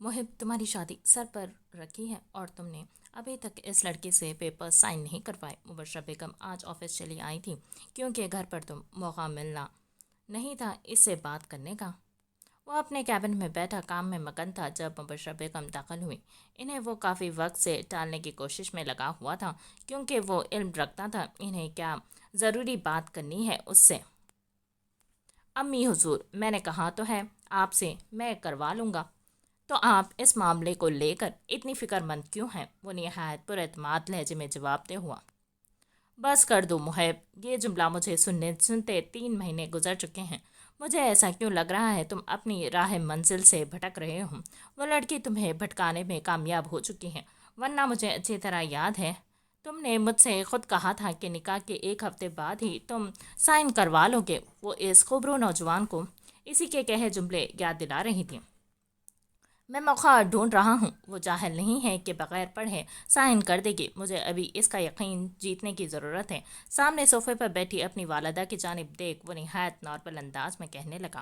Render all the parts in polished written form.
محب تمہاری شادی سر پر رکھی ہے اور تم نے ابھی تک اس لڑکی سے پیپر سائن نہیں کروائے۔ مبشرہ بیگم آج آفس چلی آئی تھی کیونکہ گھر پر تم موقع ملنا نہیں تھا اس سے بات کرنے کا۔ وہ اپنے کیبن میں بیٹھا کام میں مگن تھا جب مبشرہ بیگم داخل ہوئی۔ انہیں وہ کافی وقت سے ٹالنے کی کوشش میں لگا ہوا تھا کیونکہ وہ علم رکھتا تھا انہیں کیا ضروری بات کرنی ہے اس سے۔ امی حضور، میں نے کہا تو ہے آپ سے میں کروا لوں گا، تو آپ اس معاملے کو لے کر اتنی فکر مند کیوں ہیں؟ وہ نہایت پر اعتماد لہجے میں جواب دے ہوا۔ بس کر دو محب، یہ جملہ مجھے سنتے 3 مہینے گزر چکے ہیں۔ مجھے ایسا کیوں لگ رہا ہے تم اپنی راہ منزل سے بھٹک رہے ہو؟ وہ لڑکی تمہیں بھٹکانے میں کامیاب ہو چکی ہے، ورنہ مجھے اچھی طرح یاد ہے تم نے مجھ سے خود کہا تھا کہ نکاح کے 1 ہفتے بعد ہی تم سائن کروا لو گے۔ وہ اس خوبرو نوجوان کو اسی کے کہے جملے یاد دلا رہی تھی۔ میں موقع ڈھونڈ رہا ہوں، وہ جاہل نہیں ہے کہ بغیر پڑھے سائن کر دے گی۔ مجھے ابھی اس کا یقین جیتنے کی ضرورت ہے۔ سامنے صوفے پر بیٹھی اپنی والدہ کی جانب دیکھ وہ نہایت نارمل انداز میں کہنے لگا،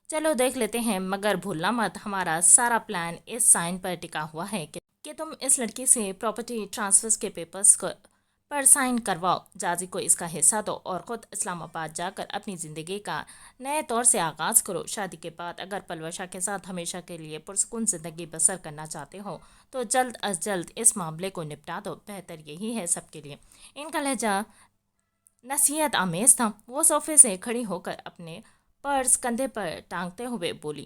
چلو دیکھ لیتے ہیں، مگر بھولنا مت ہمارا سارا پلان اس سائن پر ٹکا ہوا ہے کہ تم اس لڑکی سے پراپرٹی ٹرانسفر کے پیپرز پر سائن کرواؤ، جازی کو اس کا حصہ دو اور خود اسلام آباد جا کر اپنی زندگی کا نئے طور سے آغاز کرو۔ شادی کے بعد اگر پلوشا کے ساتھ ہمیشہ کے لیے پرسکون زندگی بسر کرنا چاہتے ہو تو جلد از جلد اس معاملے کو نپٹا دو، بہتر یہی ہے سب کے لیے۔ ان کا لہجہ نصیحت آمیز تھا۔ وہ صوفے سے کھڑی ہو کر اپنے پرس کندھے پر ٹانگتے ہوئے بولی،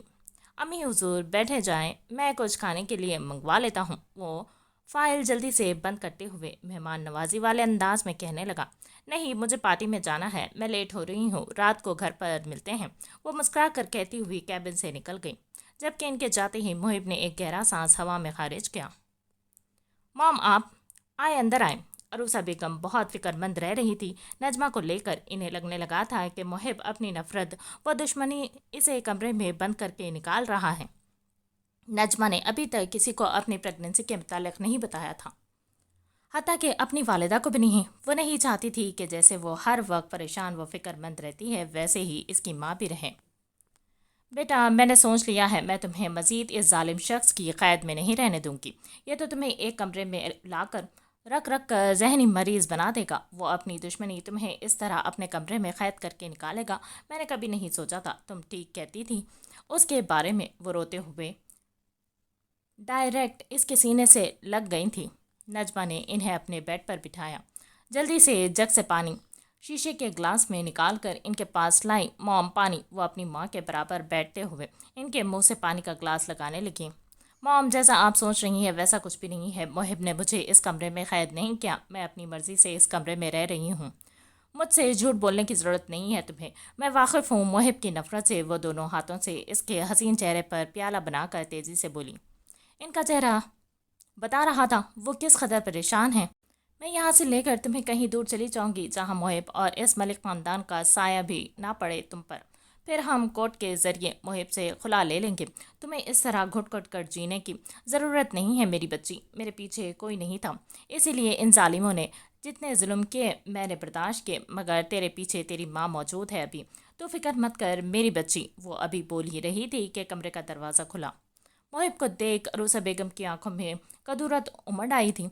امی حضور بیٹھے جائیں، میں کچھ کھانے کے لیے منگوا لیتا ہوں۔ وہ فائل جلدی سے بند کرتے ہوئے مہمان نوازی والے انداز میں کہنے لگا، نہیں مجھے پارٹی میں جانا ہے، میں لیٹ ہو رہی ہوں، رات کو گھر پر ملتے ہیں۔ وہ مسکرا کر کہتی ہوئی کیبن سے نکل گئی، جبکہ ان کے جاتے ہی محب نے ایک گہرا سانس ہوا میں خارج کیا۔ مام آپ آئے، اندر آئے۔ عروسہ بیگم بہت فکر مند رہ رہی تھی نجمہ کو لے کر۔ انہیں لگنے لگا تھا کہ محب اپنی نفرت و دشمنی اسے کمرے میں بند کر کے نکال رہا ہے۔ نجمہ نے ابھی تک کسی کو اپنی پریگننسی کے متعلق نہیں بتایا تھا، حتیٰ کہ اپنی والدہ کو بھی نہیں۔ وہ نہیں چاہتی تھی کہ جیسے وہ ہر وقت پریشان و فکر مند رہتی ہے ویسے ہی اس کی ماں بھی رہے۔ بیٹا میں نے سوچ لیا ہے، میں تمہیں مزید اس ظالم شخص کی قید میں نہیں رہنے دوں گی۔ یہ تو تمہیں ایک کمرے میں لا کر رکھ کر ذہنی مریض بنا دے گا۔ وہ اپنی دشمنی تمہیں اس طرح اپنے کمرے میں قید کر کے نکالے گا، میں نے کبھی نہیں سوچا تھا۔ تم ٹھیک کہتی تھی اس کے بارے میں۔ وہ روتے ہوئے ڈائریکٹ اس کے سینے سے لگ گئی تھی۔ نجمہ نے انہیں اپنے بیڈ پر بٹھایا، جلدی سے جگ سے پانی شیشے کے گلاس میں نکال کر ان کے پاس لائی۔ موم پانی۔ وہ اپنی ماں کے برابر بیٹھتے ہوئے ان کے منہ سے پانی کا گلاس لگانے لگی۔ موم جیسا آپ سوچ رہی ہیں ویسا کچھ بھی نہیں ہے، محب نے مجھے اس کمرے میں قید نہیں کیا، میں اپنی مرضی سے اس کمرے میں رہ رہی ہوں۔ مجھ سے جھوٹ بولنے کی ضرورت نہیں ہے تمہیں، میں واقف ہوں محب کی نفرت سے۔ وہ دونوں ہاتھوں سے اس کے حسین چہرے پر پیالہ بنا کر تیزی سے بولی۔ ان کا چہرہ بتا رہا تھا وہ کس قدر پریشان ہیں۔ میں یہاں سے لے کر تمہیں کہیں دور چلی جاؤں گی جہاں محب اور اس ملک خاندان کا سایہ بھی نہ پڑے تم پر۔ پھر ہم کورٹ کے ذریعے محب سے خلا لے لیں گے۔ تمہیں اس طرح گھٹ گھٹ کر جینے کی ضرورت نہیں ہے میری بچی۔ میرے پیچھے کوئی نہیں تھا، اسی لیے ان ظالموں نے جتنے ظلم کیے میں نے برداشت کیے، مگر تیرے پیچھے تیری ماں موجود ہے ابھی، تو فکر مت کر میری بچی۔ وہ ابھی بول ہی رہی تھی کہ کمرے کا دروازہ کھلا۔ محب کو دیکھ عروسہ بیگم کی آنکھوں میں کدورت امڑ آئی تھی۔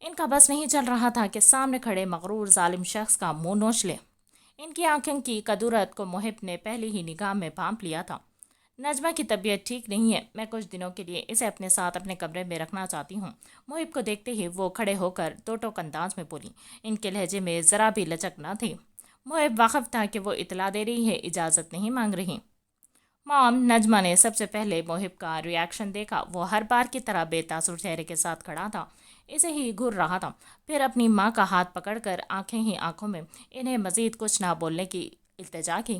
ان کا بس نہیں چل رہا تھا کہ سامنے کھڑے مغرور ظالم شخص کا منہ نوچ لے۔ ان کی آنکھوں کی کدورت کو محب نے پہلی ہی نگاہ میں بھانپ لیا تھا۔ نجمہ کی طبیعت ٹھیک نہیں ہے، میں کچھ دنوں کے لیے اسے اپنے ساتھ اپنے کمرے میں رکھنا چاہتی ہوں۔ محب کو دیکھتے ہی وہ کھڑے ہو کر دو ٹوک انداز میں بولی۔ ان کے لہجے میں ذرا بھی لچک نہ تھی۔ محب واقف تھا کہ وہ اطلاع دے رہی ہے، اجازت نہیں مانگ رہی۔ مام، نجمہ نے سب سے پہلے محب کا ری ایکشن دیکھا۔ وہ ہر بار کی طرح بے تاثر چہرے کے ساتھ کھڑا تھا، اسے ہی گھور رہا تھا۔ پھر اپنی ماں کا ہاتھ پکڑ کر آنکھیں ہی آنکھوں میں انہیں مزید کچھ نہ بولنے کی التجا کی۔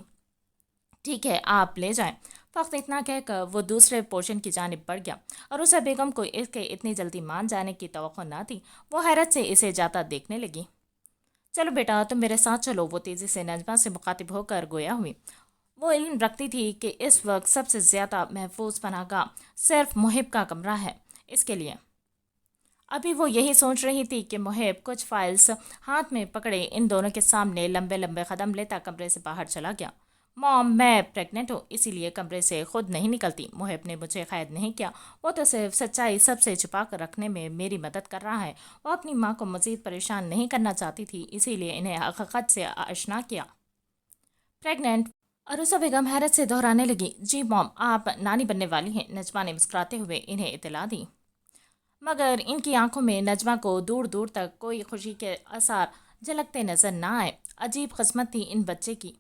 ٹھیک ہے آپ لے جائیں، فقط اتنا کہہ کر وہ دوسرے پورشن کی جانب بڑھ گیا۔ عروسہ بیگم کو اس کے اتنی جلدی مان جانے کی توقع نہ تھی، وہ حیرت سے اسے جاتا دیکھنے لگی۔ چلو بیٹا تم میرے ساتھ چلو، وہ تیزی سے نجمہ سے مخاطب ہو کر گویا ہوئی۔ وہ علم رکھتی تھی کہ اس وقت سب سے زیادہ محفوظ پناہ گاہ صرف محب کا کمرہ ہے۔ اس کے لیے ابھی وہ یہی سوچ رہی تھی کہ محب کچھ فائلز ہاتھ میں پکڑے ان دونوں کے سامنے لمبے لمبے قدم لیتا کمرے سے باہر چلا گیا۔ मॉम, मैं प्रेग्नेंट हूँ, इसीलिए कमरे से खुद नहीं निकलती। मुहिब ने मुझे कैद नहीं किया, वो तो सिर्फ सच्चाई सबसे छुपा कर रखने में मेरी मदद कर रहा है। वो अपनी माँ को मजीद परेशान नहीं करना चाहती थी, इसीलिए इन्हें हकीकत से आशना किया। प्रेग्नेंट? अरुसा बेगम हैरत से दोहराने लगी। जी मॉम, आप नानी बनने वाली हैं, नजमा ने मुस्कुराते हुए इन्हें इतला दी। मगर इनकी आंखों में नजमा को दूर दूर तक कोई खुशी के आसार झलकते नजर ना आए। अजीब किस्मत थी इन बच्चे की।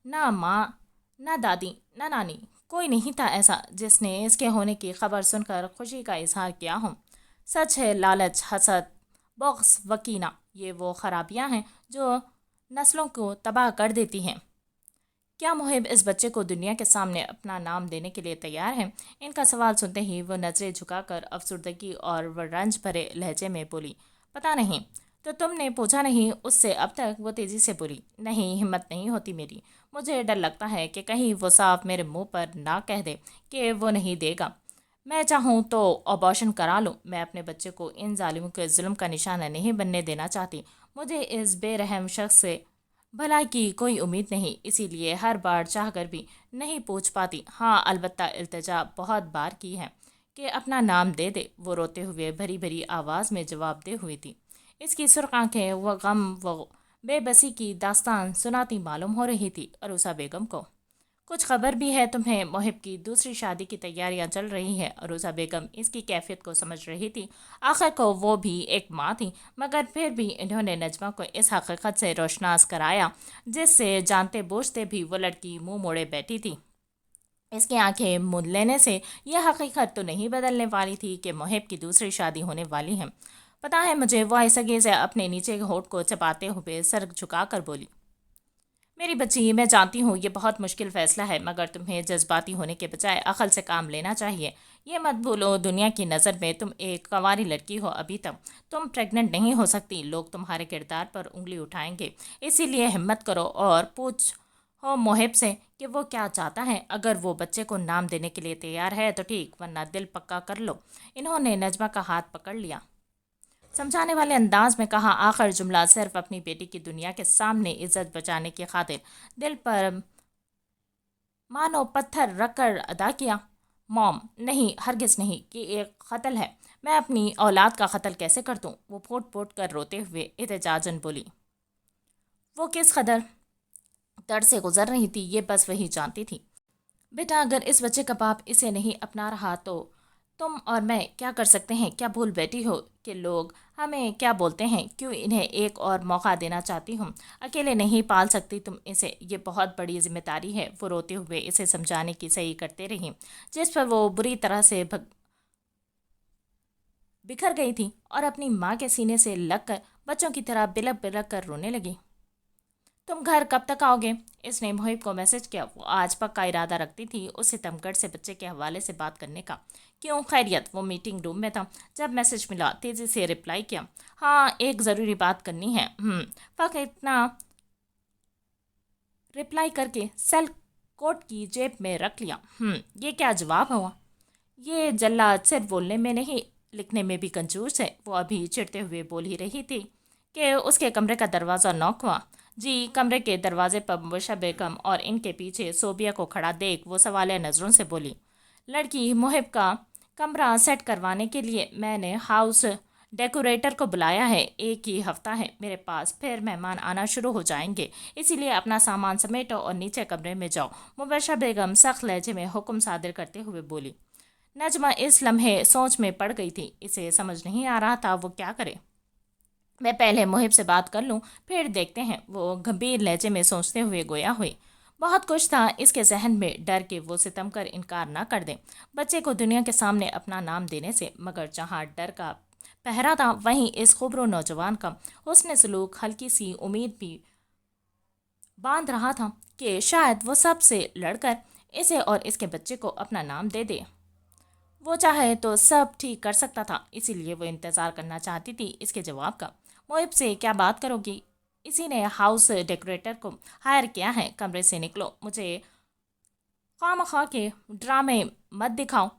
ना माँ, ना दादी, ना नानी, कोई नहीं था ऐसा जिसने इसके होने की खबर सुनकर खुशी का इजहार किया हो। सच है, लालच, हसद, बग़्ज़, वकीना, ये वो खराबियां हैं जो नस्लों को तबाह कर देती हैं। क्या मुहिब इस बच्चे को दुनिया के सामने अपना नाम देने के लिए तैयार है? इनका सवाल सुनते ही वो नजरें झुकाकर अफसुर्दगी और वो रंज भरे लहजे में बोली, पता नहीं। तो तुमने पूछा नहीं उससे अब तक? वो तेजी से बोली, नहीं, हिम्मत नहीं होती मेरी। मुझे डर लगता है कि कहीं वो साफ मेरे मुंह पर ना कह दे कि वो नहीं देगा। मैं चाहूँ तो अबॉर्शन करा लूँ। मैं अपने बच्चे को इन जालिमों के जुल्म का निशाना नहीं बनने देना चाहती। मुझे इस बेरहम शख्स से भलाई की कोई उम्मीद नहीं, इसीलिए हर बार चाहकर भी नहीं पूछ पाती। हाँ, अलबत्ता इल्तिजा बहुत बार की है कि अपना नाम दे दे। वो रोते हुए भरी भरी आवाज़ में जवाब दे हुई थी। इसकी सुर्ख आंखें वह गम व बेबसी की दास्तान सुनाती मालूम हो रही थी अरूसा बेगम को। कुछ खबर भी है तुम्हें? मुहिब की दूसरी शादी की तैयारियां चल रही है। अरूजा बेगम इसकी कैफियत को समझ रही थी। आखिर को वो भी एक माँ थी, मगर फिर भी इन्होंने नजमा को इस हकीकत से रोशनास कराया जिससे जानते बूझते भी वो लड़की मुंह मोड़े बैठी थी। इसकी आंखें मूंद लेने से यह हकीकत तो नहीं बदलने वाली थी कि मुहिब की दूसरी शादी होने वाली है। पता है मुझे, वो ऐसगे से अपने नीचे के होठ को चबाते हुए सर झुकाकर बोली। मेरी बच्ची, मैं जानती हूँ ये बहुत मुश्किल फैसला है, मगर तुम्हें जज्बाती होने के बजाय अकल से काम लेना चाहिए। ये मत भूलो, दुनिया की नज़र में तुम एक कंवारी लड़की हो। अभी तक तुम प्रेग्नेंट नहीं हो सकती। लोग तुम्हारे किरदार पर उंगली उठाएंगे। इसीलिए हिम्मत करो और पूछ हो मोहिब से कि वो क्या चाहता है। अगर वो बच्चे को नाम देने के लिए तैयार है तो ठीक, वरना दिल पक्का कर लो। इन्होंने नजमा का हाथ पकड़ लिया, समझाने वाले अंदाज में कहा। आखिर जुमला सिर्फ अपनी बेटी की दुनिया के सामने इज्जत बचाने की खातिर दिल पर मानो पत्थर रखकर अदा किया। मॉम, नहीं, हरगिज नहीं, कि एक कत्ल है। मैं अपनी औलाद का कत्ल कैसे कर दूं? वो फूट फूट कर रोते हुए एहतजाजन बोली। वो किस कदर दर्द से गुजर रही थी ये बस वही जानती थी। बेटा, अगर इस बच्चे का बाप इसे नहीं अपना रहा तो तुम और मैं क्या कर सकते हैं? क्या भूल बैठी हो कि लोग हमें क्या बोलते हैं? क्यों इन्हें एक और मौका देना चाहती हूँ। अकेले नहीं पाल सकती तुम इसे, ये बहुत बड़ी जिम्मेदारी है। वो रोते हुए इसे समझाने की सही करते रही, जिस पर वो बुरी तरह से बिखर गई थी और अपनी माँ के सीने से लगकर बच्चों की तरह बिलक बिलक कर रोने लगी। तुम घर कब तक आओगे? इसने मोहिब को मैसेज किया। वो आज पक्का इरादा रखती थी उस सितमगढ़ से बच्चे के हवाले से बात करने का। क्यों? खैरियत? वो मीटिंग रूम में था जब मैसेज मिला। तेजी से रिप्लाई किया। हाँ, एक ज़रूरी बात करनी है। फ़कत इतना रिप्लाई करके सेल कोट की जेब में रख लिया। ये क्या जवाब हुआ? ये जल्लाद सिर्फ बोलने में नहीं, लिखने में भी कंजूस है। वो अभी चिढ़ते हुए बोल ही रही थी कि उसके कमरे का दरवाज़ा नॉक हुआ। जी, कमरे के दरवाजे पर मुबशर बेगम और इनके पीछे सोबिया को खड़ा देख वो सवालिया नज़रों से बोली। लड़की, मुहिब का कमरा सेट करवाने के लिए मैंने हाउस डेकोरेटर को बुलाया है। एक ही हफ्ता है मेरे पास, फिर मेहमान आना शुरू हो जाएंगे। इसीलिए अपना सामान समेटो और नीचे कमरे में जाओ। मुबशर बेगम सख्त लहजे में हुक्म सादिर करते हुए बोली। नजमा इस लम्हे सोच में पड़ गई थी। इसे समझ नहीं आ रहा था वो क्या करे। मैं पहले मुहिब से बात कर लूं, फिर देखते हैं, वो गंभीर लहजे में सोचते हुए गोया हुई। बहुत कुछ था इसके जहन में, डर के वो सितम कर इनकार ना कर दे बच्चे को दुनिया के सामने अपना नाम देने से। मगर जहाँ डर का पहरा था, वहीं इस खूबरो नौजवान का हुस्न सलूक हल्की सी उम्मीद भी बांध रहा था कि शायद वो सबसे लड़कर इसे और इसके बच्चे को अपना नाम दे दे। वो चाहे तो सब ठीक कर सकता था, इसीलिए वो इंतज़ार करना चाहती थी इसके जवाब का। मोहिब से क्या बात करोगी? इसी ने हाउस डेकोरेटर को हायर किया है। कमरे से निकलो, मुझे खामखा के ड्रामे मत दिखाओ।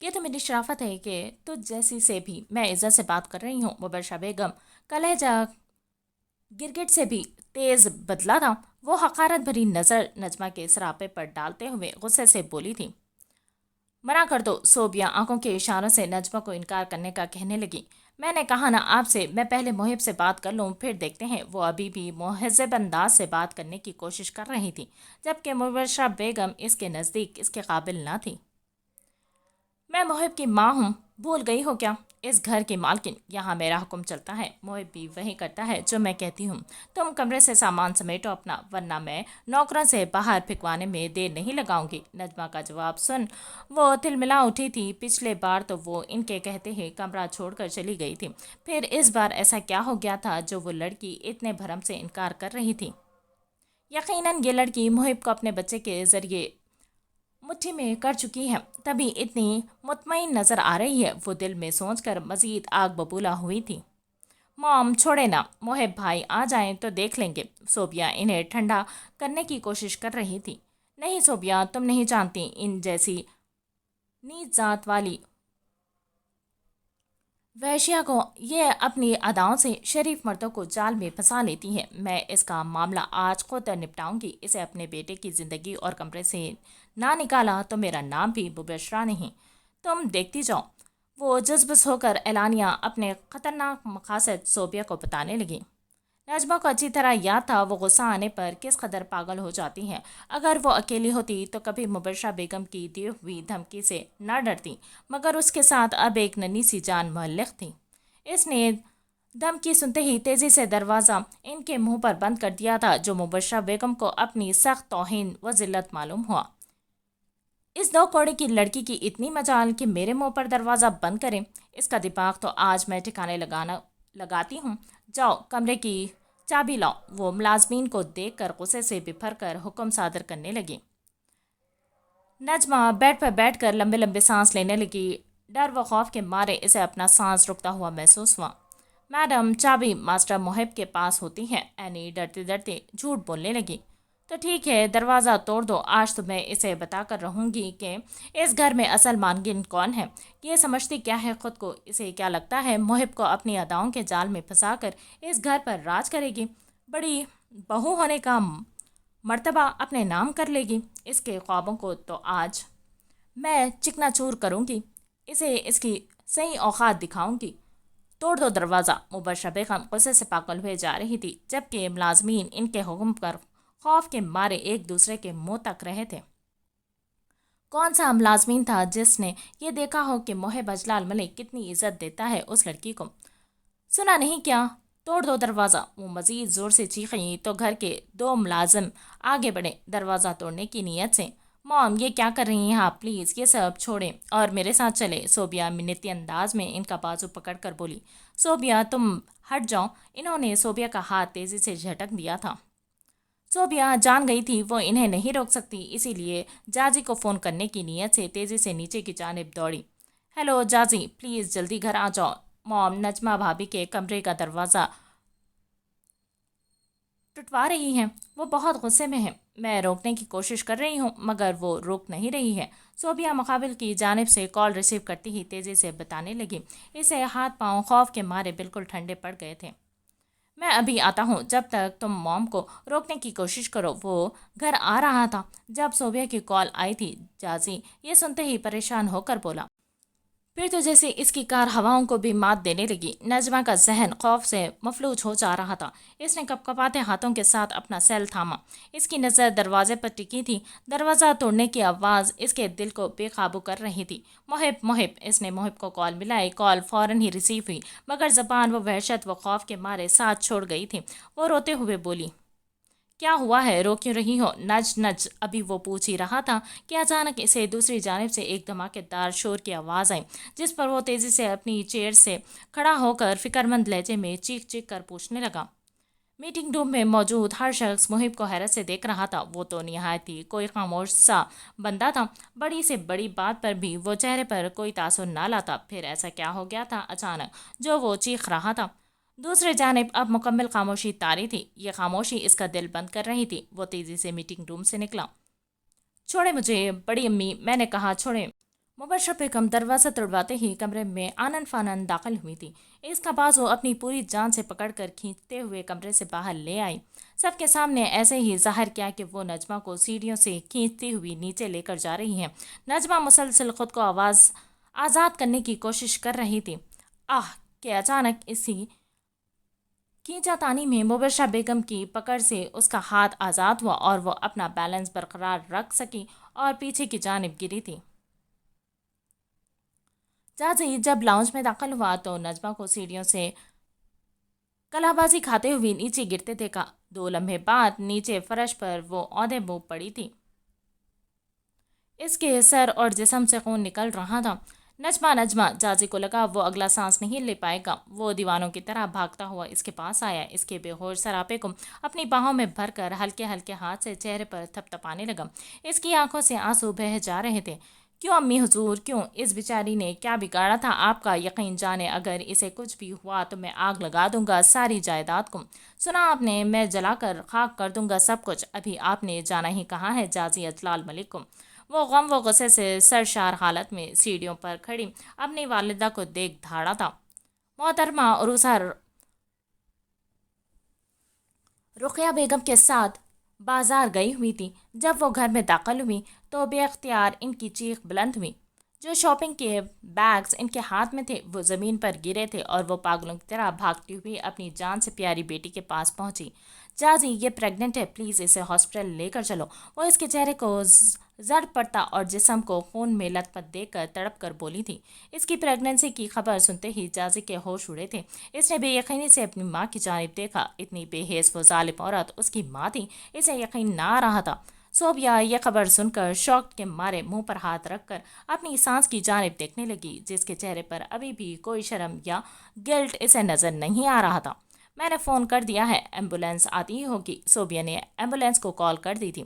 ये तो मेरी शराफत है कि तुझ जैसी से भी मैं इज्जत से बात कर रही हूँ। मुबशर बेगम कलेजा गिरगिट से भी तेज बदला था। वो हकारत भरी नजर नजमा के सरापे पर डालते हुए गुस्से से बोली थी। मना कर दो। सोबिया आंखों के इशारों से नजमा को इनकार करने का कहने लगी। मैंने कहा ना आपसे, मैं पहले मोहिब से बात कर लूं, फिर देखते हैं। वो अभी भी मुहज़्ज़ब अंदाज से बात करने की कोशिश कर रही थी, जबकि मुबशरा बेगम इसके नज़दीक इसके काबिल ना थी। मैं मोहिब की माँ हूँ, भूल गई हो क्या? इस घर की मालकिन, यहाँ मेरा हुक्म चलता है। मोहिब भी वही करता है जो मैं कहती हूँ। तुम कमरे से सामान समेटो अपना, वरना मैं नौकरों से बाहर फिकवाने में देर नहीं लगाऊंगी। नजमा का जवाब सुन वो तिलमिला उठी थी। पिछले बार तो वो इनके कहते ही कमरा छोड़कर चली गई थी, फिर इस बार ऐसा क्या हो गया था जो वो लड़की इतने भरम से इनकार कर रही थी? यकीनन ये लड़की मुहिब को अपने बच्चे के जरिए मुट्ठी में कर चुकी है, तभी इतनी मुतमईन नजर आ रही है। वो दिल में सोचकर मजीद आग बबूला हुई थी। मॉम छोड़े ना, मोहिब भाई आ जाएं तो देख लेंगे। सोबिया इन्हें ठंडा करने की कोशिश कर रही थी। नहीं सोबिया, तुम नहीं जानती, इन जैसी नीच जात वाली वैश्या को ये अपनी अदाओं से शरीफ मर्दों को जाल में फंसा लेती है। मैं इसका मामला आज खुद निपटाऊंगी। इसे अपने बेटे की जिंदगी और कमरे से ना निकाला तो मेरा नाम भी मुबशरा नहीं। तुम देखती जाओ। वो जज्बस होकर एलानिया अपने खतरनाक मकासद सोबिया को बताने लगी। नजमा को अच्छी तरह याद था वो गुस्सा आने पर किस कदर पागल हो जाती है। अगर वो अकेली होती तो कभी मुबशरा बेगम की दी हुई धमकी से न डरती, मगर उसके साथ अब एक नन्ही सी जान मुहल्लिक थी। इसने धमकी सुनते ही तेजी से दरवाज़ा इनके मुंह पर बंद कर दिया था, जो मुबशरा बेगम को अपनी सख्त तौहीन व जिल्लत मालूम हुआ। इस दो कौड़े की लड़की की इतनी मजाल कि मेरे मुंह पर दरवाज़ा बंद करें। इसका दिमाग तो आज मैं ठिकाने लगाती हूँ। जाओ कमरे की चाबी लाओ। वो मुलाजमीन को देखकर गुस्से से बिफर कर हुक्म सादर करने लगी। नजमा बेड पर बैठकर लंबे लंबे सांस लेने लगी। डर व खौफ के मारे इसे अपना सांस रुकता हुआ महसूस हुआ। मैडम, चाबी मास्टर मोहिब के पास होती है। एनी डरते डरते झूठ बोलने लगी। तो ठीक है, दरवाज़ा तोड़ दो। आज तो मैं इसे बताकर रहूंगी कि इस घर में असल मानगिन कौन है। ये समझती क्या है खुद को? इसे क्या लगता है मोहिब को अपनी अदाओं के जाल में फंसाकर इस घर पर राज करेगी? बड़ी बहू होने का मर्तबा अपने नाम कर लेगी। इसके ख्वाबों को तो आज मैं चिकनाचूर करूंगी। इसे इसकी सही औकात दिखाऊंगी। तोड़ दो दरवाज़ा। मुबशरा बेगम गुस्से से पागल हुए जा रही थी, जबकि मुलाजमीन इनके हुक्म पर खौफ के मारे एक दूसरे के मुंह तक रहे थे। कौन सा मुलाजमीन था जिसने ये देखा हो कि मोहिब अजलाल मलिक कितनी इज्जत देता है उस लड़की को? सुना नहीं क्या? तोड़ दो दरवाज़ा। वो मजीद ज़ोर से चीखी तो घर के दो मुलाजिम आगे बढ़े दरवाज़ा तोड़ने की नीयत से। मॉम, ये क्या कर रही हैं आप? प्लीज़ ये सब छोड़ें और मेरे साथ चले। सोबिया मिन्नती अंदाज में इनका बाजू पकड़ कर बोली। सोबिया, तुम हट जाओ। इन्होंने सोबिया का हाथ तेज़ी से झटक दिया था। सोबिया जान गई थी वो इन्हें नहीं रोक सकती, इसीलिए जाजी को फ़ोन करने की नीयत से तेज़ी से नीचे की जानिब दौड़ी। हेलो जाजी, प्लीज़ जल्दी घर आ जाओ। मॉम नजमा भाभी के कमरे का दरवाज़ा टुटवा रही हैं। वो बहुत गुस्से में है। मैं रोकने की कोशिश कर रही हूँ, मगर वो रोक नहीं रही है। सोबिया मुकाबिल की जानिब से कॉल रिसीव करती ही तेज़ी से बताने लगी। इसे हाथ पांव खौफ के मारे बिल्कुल ठंडे पड़ गए थे। मैं अभी आता हूँ। जब तक तुम मॉम को रोकने की कोशिश करो। वो घर आ रहा था जब सोबिया की कॉल आई थी। जाजी ये सुनते ही परेशान होकर बोला। फिर तो जैसे इसकी कार हवाओं को भी मात देने लगी। नजमा का जहन खौफ से मफलूज हो जा रहा था। इसने कपकपाते हाथों के साथ अपना सेल थामा। इसकी नज़र दरवाजे पर टिकी थी। दरवाज़ा तोड़ने की आवाज़ इसके दिल को बेकाबू कर रही थी। मोहिब, मोहिब। इसने मोहिब को कॉल मिलाई। कॉल फ़ौरन ही रिसीव हुई, मगर ज़बान व वहशत व खौफ के मारे साथ छोड़ गई थी। वो रोते हुए बोली, क्या हुआ है? रो क्यों रही हो? नज नज। अभी वो पूछ ही रहा था कि अचानक इसे दूसरी जानिब से एक धमाकेदार शोर की आवाज़ आई, जिस पर वो तेज़ी से अपनी चेयर से खड़ा होकर फिक्रमंद लहजे में चीख चीख कर पूछने लगा। मीटिंग रूम में मौजूद हर शख्स मुहिब को हैरत से देख रहा था। वो तो निहायत ही कोई खामोश सा बंदा था। बड़ी से बड़ी बात पर भी वो चेहरे पर कोई तासुर ना लाता। फिर ऐसा क्या हो गया था अचानक जो वो चीख रहा था? दूसरे जानिब अब मुकम्मल खामोशी तारी थी। ये खामोशी इसका दिल बंद कर रही थी। वो तेज़ी से मीटिंग रूम से निकला। छोड़े मुझे बड़ी अम्मी, मैंने कहा छोड़े। मुबशर बेगम दरवाज़ा तोड़वाते ही कमरे में आनन फानन दाखिल हुई थी। इसका बाजू अपनी पूरी जान से पकड़कर खींचते हुए कमरे से बाहर ले आई। सबके सामने ऐसे ही जाहिर किया कि वो नजमा को सीढ़ियों से खींचती हुई नीचे लेकर जा रही है। नजमा मुसलसल खुद को आवाज़ आज़ाद करने की कोशिश कर रही थी। आह के अचानक इसी खींचातानी में मुबशर बेगम की पकड़ से उसका हाथ आज़ाद हुआ और वो अपना बैलेंस बरकरार रख सकी और पीछे की जानिब गिरी थी। जाजी जब लाउंज में दाखिल हुआ तो नजमा को सीढ़ियों से कलाबाजी खाते हुए नीचे गिरते देखा। 2 लम्हे बाद नीचे फर्श पर वो औंधे मुंह पड़ी थी। इसके सर और जिस्म से खून निकल रहा था। नजमा नजमा जाजी को लगा वो अगला सांस नहीं ले पाएगा। वो दीवानों की तरह भागता हुआ इसके पास आया। इसके बेहोश सरापे को अपनी बाहों में भरकर हल्के हल्के हाथ से चेहरे पर थपथपाने लगा। इसकी आंखों से आंसू बह जा रहे थे। क्यों अम्मी हुजूर, क्यों? इस बेचारी ने क्या बिगाड़ा था आपका? यकीन जाने अगर इसे कुछ भी हुआ तो मैं आग लगा दूंगा सारी जायदाद को। सुना आपने, मैं जलाकर खाक कर दूंगा सब कुछ। अभी आपने जाना ही कहाँ है जाजी अजलाल मलिक को। वो गम व गुस्से से सरशार हालत में सीढ़ियों पर खड़ी अपनी वालिदा को देख धाड़ा था। मोहतरमा उरूसा रुकिया बेगम के साथ बाजार गई हुई थी। जब वो घर में दाखिल हुई तो बेख्तियार इनकी चीख बुलंद हुई। जो शॉपिंग के बैग्स इनके हाथ में थे वो ज़मीन पर गिरे थे और वो पागलों की तरह भागती हुई अपनी जान से प्यारी बेटी के पास पहुंची। जाजी, ये प्रेग्नेंट है, प्लीज़ इसे हॉस्पिटल लेकर चलो। वो इसके चेहरे को जड़ पड़ता और जिस्म को खून में लथपथ देखकर तड़प कर बोली थी। इसकी प्रेगनेंसी की खबर सुनते ही जाजी के होश उड़े थे। इसने बेयकीनी से अपनी माँ की जानिब देखा। इतनी बेहेस वो जालिम औरत उसकी माँ थी, इसे यकीन ना आ रहा था। सोबिया यह खबर सुनकर शौक के मारे मुंह पर हाथ रखकर अपनी सांस की जानिब देखने लगी, जिसके चेहरे पर अभी भी कोई शर्म या गिल्ट इसे नजर नहीं आ रहा था। मैंने फ़ोन कर दिया है, एम्बुलेंस आती ही होगी। सोबिया ने एम्बुलेंस को कॉल कर दी थी।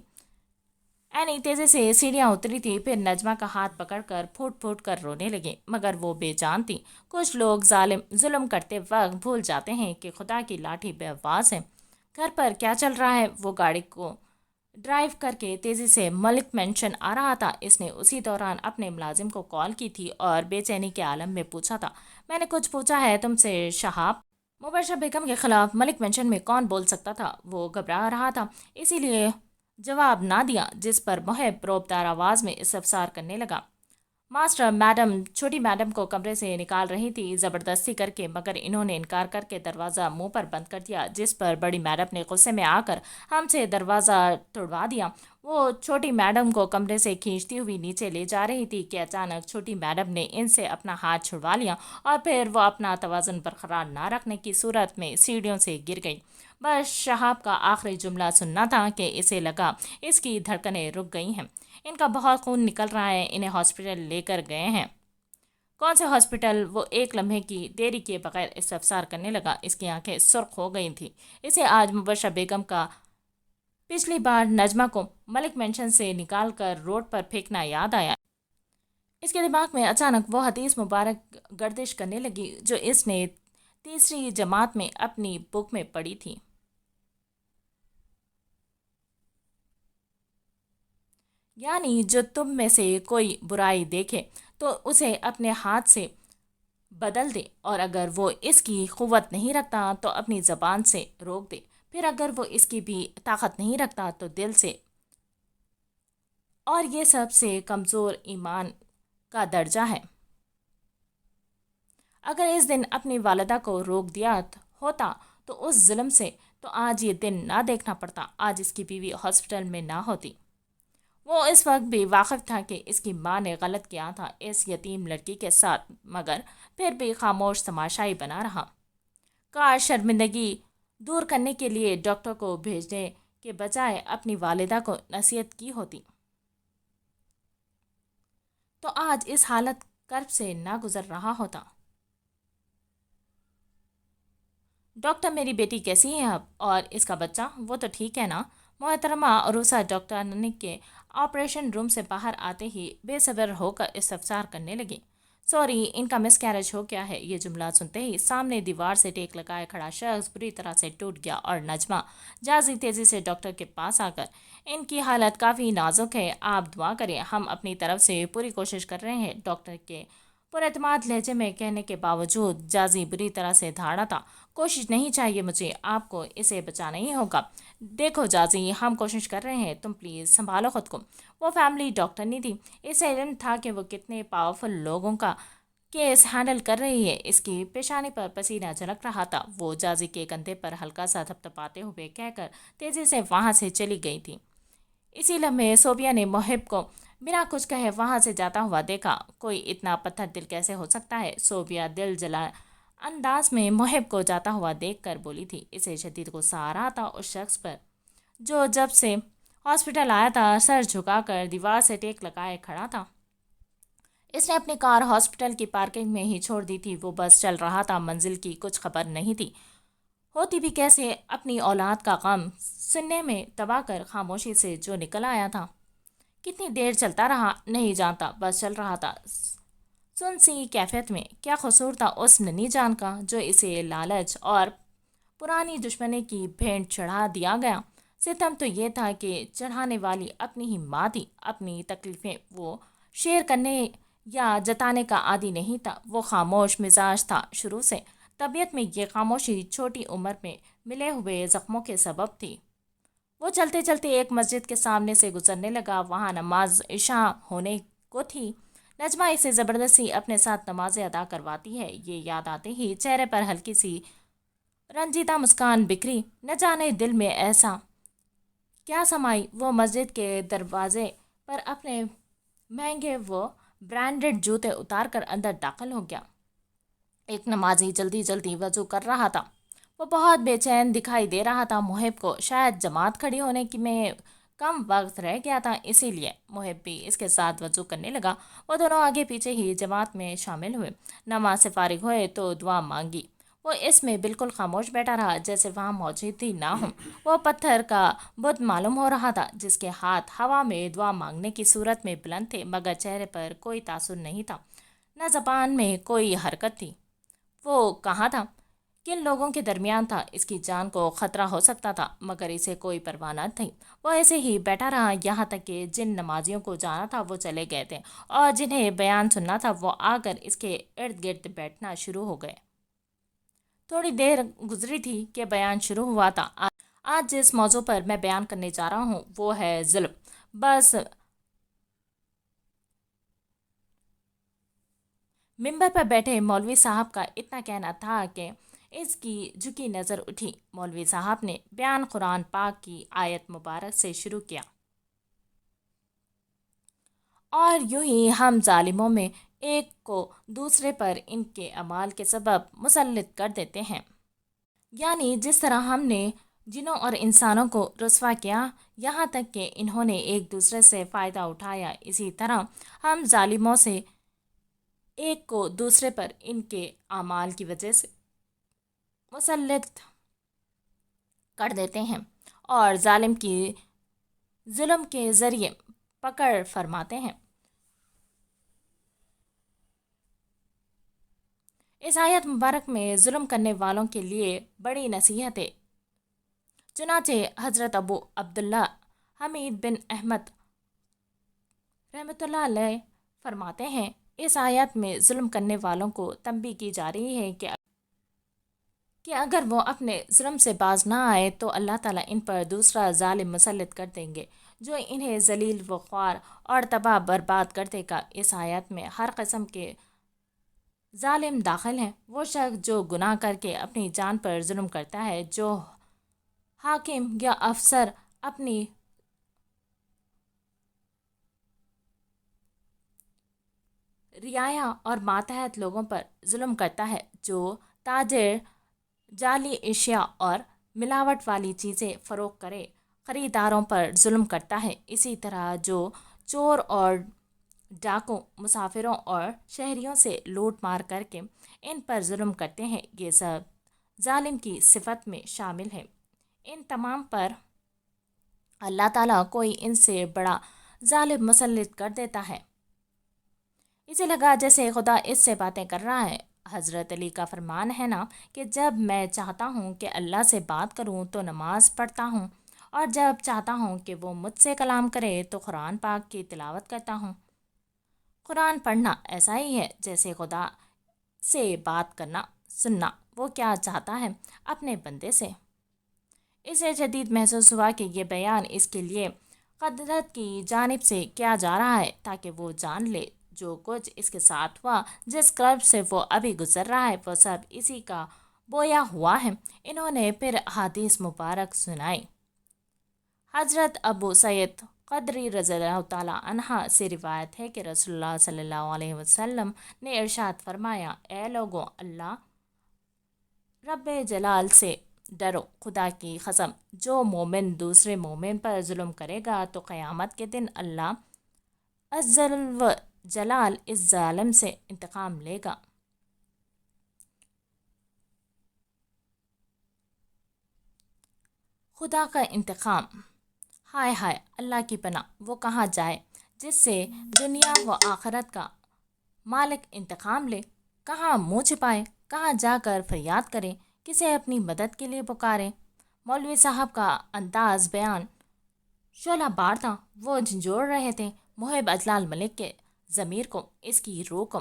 एनी तेजी से सीढ़ियां उतरी थी, फिर नजमा का हाथ पकड़कर फूट फूट कर रोने लगे, मगर वो बेजान थी। कुछ लोग जुल्म करते वक्त भूल जाते हैं कि खुदा की लाठी बेआवाज़ है। घर पर क्या चल रहा है? वो गाड़ी को ड्राइव करके तेजी से मलिक मेंशन आ रहा था। इसने उसी दौरान अपने मुलाजिम को कॉल की थी और बेचैनी के आलम में पूछा था, मैंने कुछ पूछा है तुमसे शहाब? मुबशर बेगम के खिलाफ मलिक मेंशन में कौन बोल सकता था? वो घबरा रहा था, इसीलिए जवाब ना दिया, जिस पर मुहिब रोबदार आवाज़ में इस्तफसार करने लगा। मास्टर, मैडम छोटी मैडम को कमरे से निकाल रही थी ज़बरदस्ती करके, मगर इन्होंने इनकार करके दरवाज़ा मुंह पर बंद कर दिया, जिस पर बड़ी मैडम ने गुस्से में आकर हमसे दरवाज़ा तोड़वा दिया। वो छोटी मैडम को कमरे से खींचती हुई नीचे ले जा रही थी कि अचानक छोटी मैडम ने इनसे अपना हाथ छुड़वा लिया और फिर वो अपना तवाज़ुन बरकरार ना रखने की सूरत में सीढ़ियों से गिर गई। बस शहाब का आखिरी जुमला सुनना था कि इसे लगा इसकी धड़कनें रुक गई हैं। इनका बहुत खून निकल रहा है, इन्हें हॉस्पिटल लेकर गए हैं। कौन से हॉस्पिटल? वो एक लम्हे की देरी किए बगैर इस्तफसार करने लगा। इसकी आंखें सुर्ख हो गई थी। इसे आज मुबशर बेगम का पिछली बार नजमा को मलिक मेंशन से निकाल कर रोड पर फेंकना याद आया। इसके दिमाग में अचानक वो हदीस मुबारक गर्दिश करने लगी जो इसने तीसरी जमात में अपनी बुक में पढ़ी थी। यानी जो तुम में से कोई बुराई देखे तो उसे अपने हाथ से बदल दे, और अगर वो इसकी क़ुव्वत नहीं रखता तो अपनी ज़बान से रोक दे, फिर अगर वो इसकी भी ताकत नहीं रखता तो दिल से। और ये सबसे कमज़ोर ईमान का दर्जा है। अगर इस दिन अपनी वालिदा को रोक दिया होता तो उस जुल्म से तो आज ये दिन ना देखना पड़ता, आज इसकी बीवी हॉस्पिटल में ना होती। वो इस वक्त भी वाकिफ था कि इसकी माँ ने गलत किया था इस यतीम लड़की के साथ, मगर फिर भी खामोश तमाशाई बना रहा। काश शर्मिंदगी दूर करने के लिए डॉक्टर को भेजने के बजाय अपनी वालिदा को नसीहत की होती तो आज इस हालत कर्ब से ना गुजर रहा होता। डॉक्टर, मेरी बेटी कैसी है अब? और इसका बच्चा, वो तो ठीक है ना? मोहतरमा अरूसा डॉक्टर ननिक के ऑपरेशन रूम से बाहर आते ही बेसब्र होकर इस्तफसार करने लगी। सॉरी, इनका मिस कैरेज हो गया है। ये जुमला सुनते ही सामने दीवार से टेक लगाए खड़ा शख्स बुरी तरह से टूट गया और नजमा जाजी तेजी से डॉक्टर के पास आकर, इनकी हालत काफ़ी नाजुक है, आप दुआ करें, हम अपनी तरफ से पूरी कोशिश कर रहे हैं। डॉक्टर के पुरएतमाद लहजे में कहने के बावजूद जाजी बुरी तरह से धाड़ा था। कोशिश नहीं चाहिए मुझे, आपको इसे बचाना ही होगा। देखो जाजी, हम कोशिश कर रहे हैं, तुम प्लीज़ संभालो खुद को। वो फैमिली डॉक्टर नहीं थी, इसे इल्म था कि वो कितने पावरफुल लोगों का केस हैंडल कर रही है। इसकी पेशानी पर पसीना झलक रहा था। वो जाजी के कंधे पर हल्का सा थपथपाते हुए कहकर तेजी से वहां से चली गई थी। इसी लम्हे सोबिया ने मोहिब को बिना कुछ कहे वहां से जाता हुआ देखा। कोई इतना पत्थर दिल कैसे हो सकता है? सोबिया दिल जला अंदाज में मोहिब को जाता हुआ देखकर बोली थी। इसे शदीद गुस्सा आ रहा था उस शख्स पर जो जब से हॉस्पिटल आया था सर झुकाकर दीवार से टेक लगाए खड़ा था। इसने अपनी कार हॉस्पिटल की पार्किंग में ही छोड़ दी थी। वो बस चल रहा था, मंजिल की कुछ खबर नहीं थी। होती भी कैसे अपनी औलाद का गम सुनने में दबा कर खामोशी से जो निकल आया था। कितनी देर चलता रहा नहीं जानता, बस चल रहा था। सुन सी कैफियत में क्या कसूर था उस नन्ही जान का जो इसे लालच और पुरानी दुश्मनी की भेंट चढ़ा दिया गया। सितम तो ये था कि चढ़ाने वाली अपनी ही माँ थी। अपनी तकलीफ़ें वो शेयर करने या जताने का आदी नहीं था। वो खामोश मिजाज था शुरू से। तबीयत में ये खामोशी छोटी उम्र में मिले हुए जख्मों के सबब थी। वो चलते चलते एक मस्जिद के सामने से गुजरने लगा। वहाँ नमाज इशा होने को थी। नजमा इसे ज़बरदस्ती अपने साथ नमाजें अदा करवाती है। ये याद आते ही चेहरे पर हल्की सी रंजीता मुस्कान बिखरी। न जाने दिल में ऐसा क्या समाई। वो मस्जिद के दरवाजे पर अपने महंगे वो ब्रांडेड जूते उतार कर अंदर दाखिल हो गया। एक नमाजी जल्दी जल्दी वजू कर रहा था। वो बहुत बेचैन दिखाई दे रहा था मोहिब को। शायद जमात खड़ी होने की में कम वक्त रह गया था, इसीलिए मोहिब भी इसके साथ वजू करने लगा। वो दोनों आगे पीछे ही जमात में शामिल हुए। नमाज से फारिग हुए तो दुआ मांगी। वो इसमें बिल्कुल खामोश बैठा रहा, जैसे वहाँ मौजूद ही ना हो। वो पत्थर का बुत मालूम हो रहा था जिसके हाथ हवा में दुआ मांगने की सूरत में बुलंद थे, मगर चेहरे पर कोई तासुर नहीं था, न जबान में कोई हरकत थी। वो कहाँ था, किन लोगों के दरमियान था? इसकी जान को खतरा हो सकता था, मगर इसे कोई परवाह न थी। वो ऐसे ही बैठा रहा यहाँ तक कि जिन नमाजियों को जाना था वो चले गए थे, और जिन्हें बयान सुनना था वो आकर इसके इर्द गिर्द बैठना शुरू हो गए। थोड़ी देर गुजरी थी कि बयान शुरू हुआ था। आज जिस मौजू पर मैं बयान करने जा रहा हूँ वो है जुल्म। बस मिंबर पर बैठे मौलवी साहब का इतना कहना था कि इसकी झुकी नज़र उठी। मौलवी साहब ने बयान कुरान पाक की आयत मुबारक से शुरू किया। और यूं ही हम जालिमों में एक को दूसरे पर इनके अमाल के सबब मुसल्लित कर देते हैं। यानी जिस तरह हमने जिनों और इंसानों को रुस्वा किया यहाँ तक कि इन्होंने एक दूसरे से फ़ायदा उठाया, इसी तरह हम जालिमों से एक को दूसरे पर इनके आमाल की वजह से मुसल्लित कर देते हैं और जालिम की जुल्म के ज़रिए पकड़ फरमाते हैं। इस आयत मुबारक में जुल्म करने वालों के लिए बड़ी नसीहतें। चुनाचे हज़रत अबू अब्दुल्ला हमीद बिन अहमद रहमतुल्लाह अलैह फरमाते हैं, इस आयत में जुल्म करने वालों को तंबीह की जा रही है कि अगर वो अपने जुल्म से बाज ना आए तो अल्लाह ताला इन पर दूसरा जालिम मुसल्लित कर देंगे जो इन्हें जलील व ख्वार और तबाह बर्बाद कर देगा। इस आयत में हर किस्म के जालिम दाखिल हैं। वो शख्स जो गुनाह करके अपनी जान पर जुल्म करता है, जो हाकिम या अफसर अपनी रियाया और मातहत लोगों पर जुल्म करता है, जो ताजिर जाली एशिया और मिलावट वाली चीज़ें फ़रोख्त करे ख़रीदारों पर जुल्म करता है। इसी तरह जो चोर और डाकू मुसाफिरों और शहरियों से लूट मार करके इन पर जुल्म करते हैं, ये सब जालिम की सिफत में शामिल है। इन तमाम पर अल्लाह ताला कोई इनसे बड़ा जालिम मुसल्लित कर देता है। اسے لگا جیسے خدا اس سے باتیں کر رہا ہے۔ حضرت علی کا فرمان ہے نا کہ جب میں چاہتا ہوں کہ اللہ سے بات کروں تو نماز پڑھتا ہوں، اور جب چاہتا ہوں کہ وہ مجھ سے کلام کرے تو قرآن پاک کی تلاوت کرتا ہوں۔ قرآن پڑھنا ایسا ہی ہے جیسے خدا سے بات کرنا، سننا۔ وہ کیا چاہتا ہے اپنے بندے سے؟ اسے شدید محسوس ہوا کہ یہ بیان اس کے لیے قدرت کی جانب سے کیا جا رہا ہے تاکہ وہ جان لے جو کچھ اس کے ساتھ ہوا، جس کرب سے وہ ابھی گزر رہا ہے، وہ سب اسی کا بویا ہوا ہے۔ انہوں نے پھر حدیث مبارک سنائی۔ حضرت ابو سعید خدری رضی اللہ تعالیٰ عنہ سے روایت ہے کہ رسول اللہ صلی اللہ علیہ وسلم نے ارشاد فرمایا، اے لوگوں، اللہ رب جلال سے ڈرو۔ خدا کی قسم، جو مومن دوسرے مومن پر ظلم کرے گا تو قیامت کے دن اللہ عز و جلال اس ظالم سے انتقام لے گا۔ خدا کا انتقام، ہائے ہائے، اللہ کی پناہ، وہ کہاں جائے جس سے دنیا و آخرت کا مالک انتقام لے؟ کہاں منہ چھپائے؟ کہاں جا کر فریاد کرے؟ کسے اپنی مدد کے لیے پکارے؟ مولوی صاحب کا انداز بیان شعلہ بار تھا۔ وہ جھنجھوڑ رہے تھے محب اجلال ملک کے ضمیر کو، اس کی روح کو۔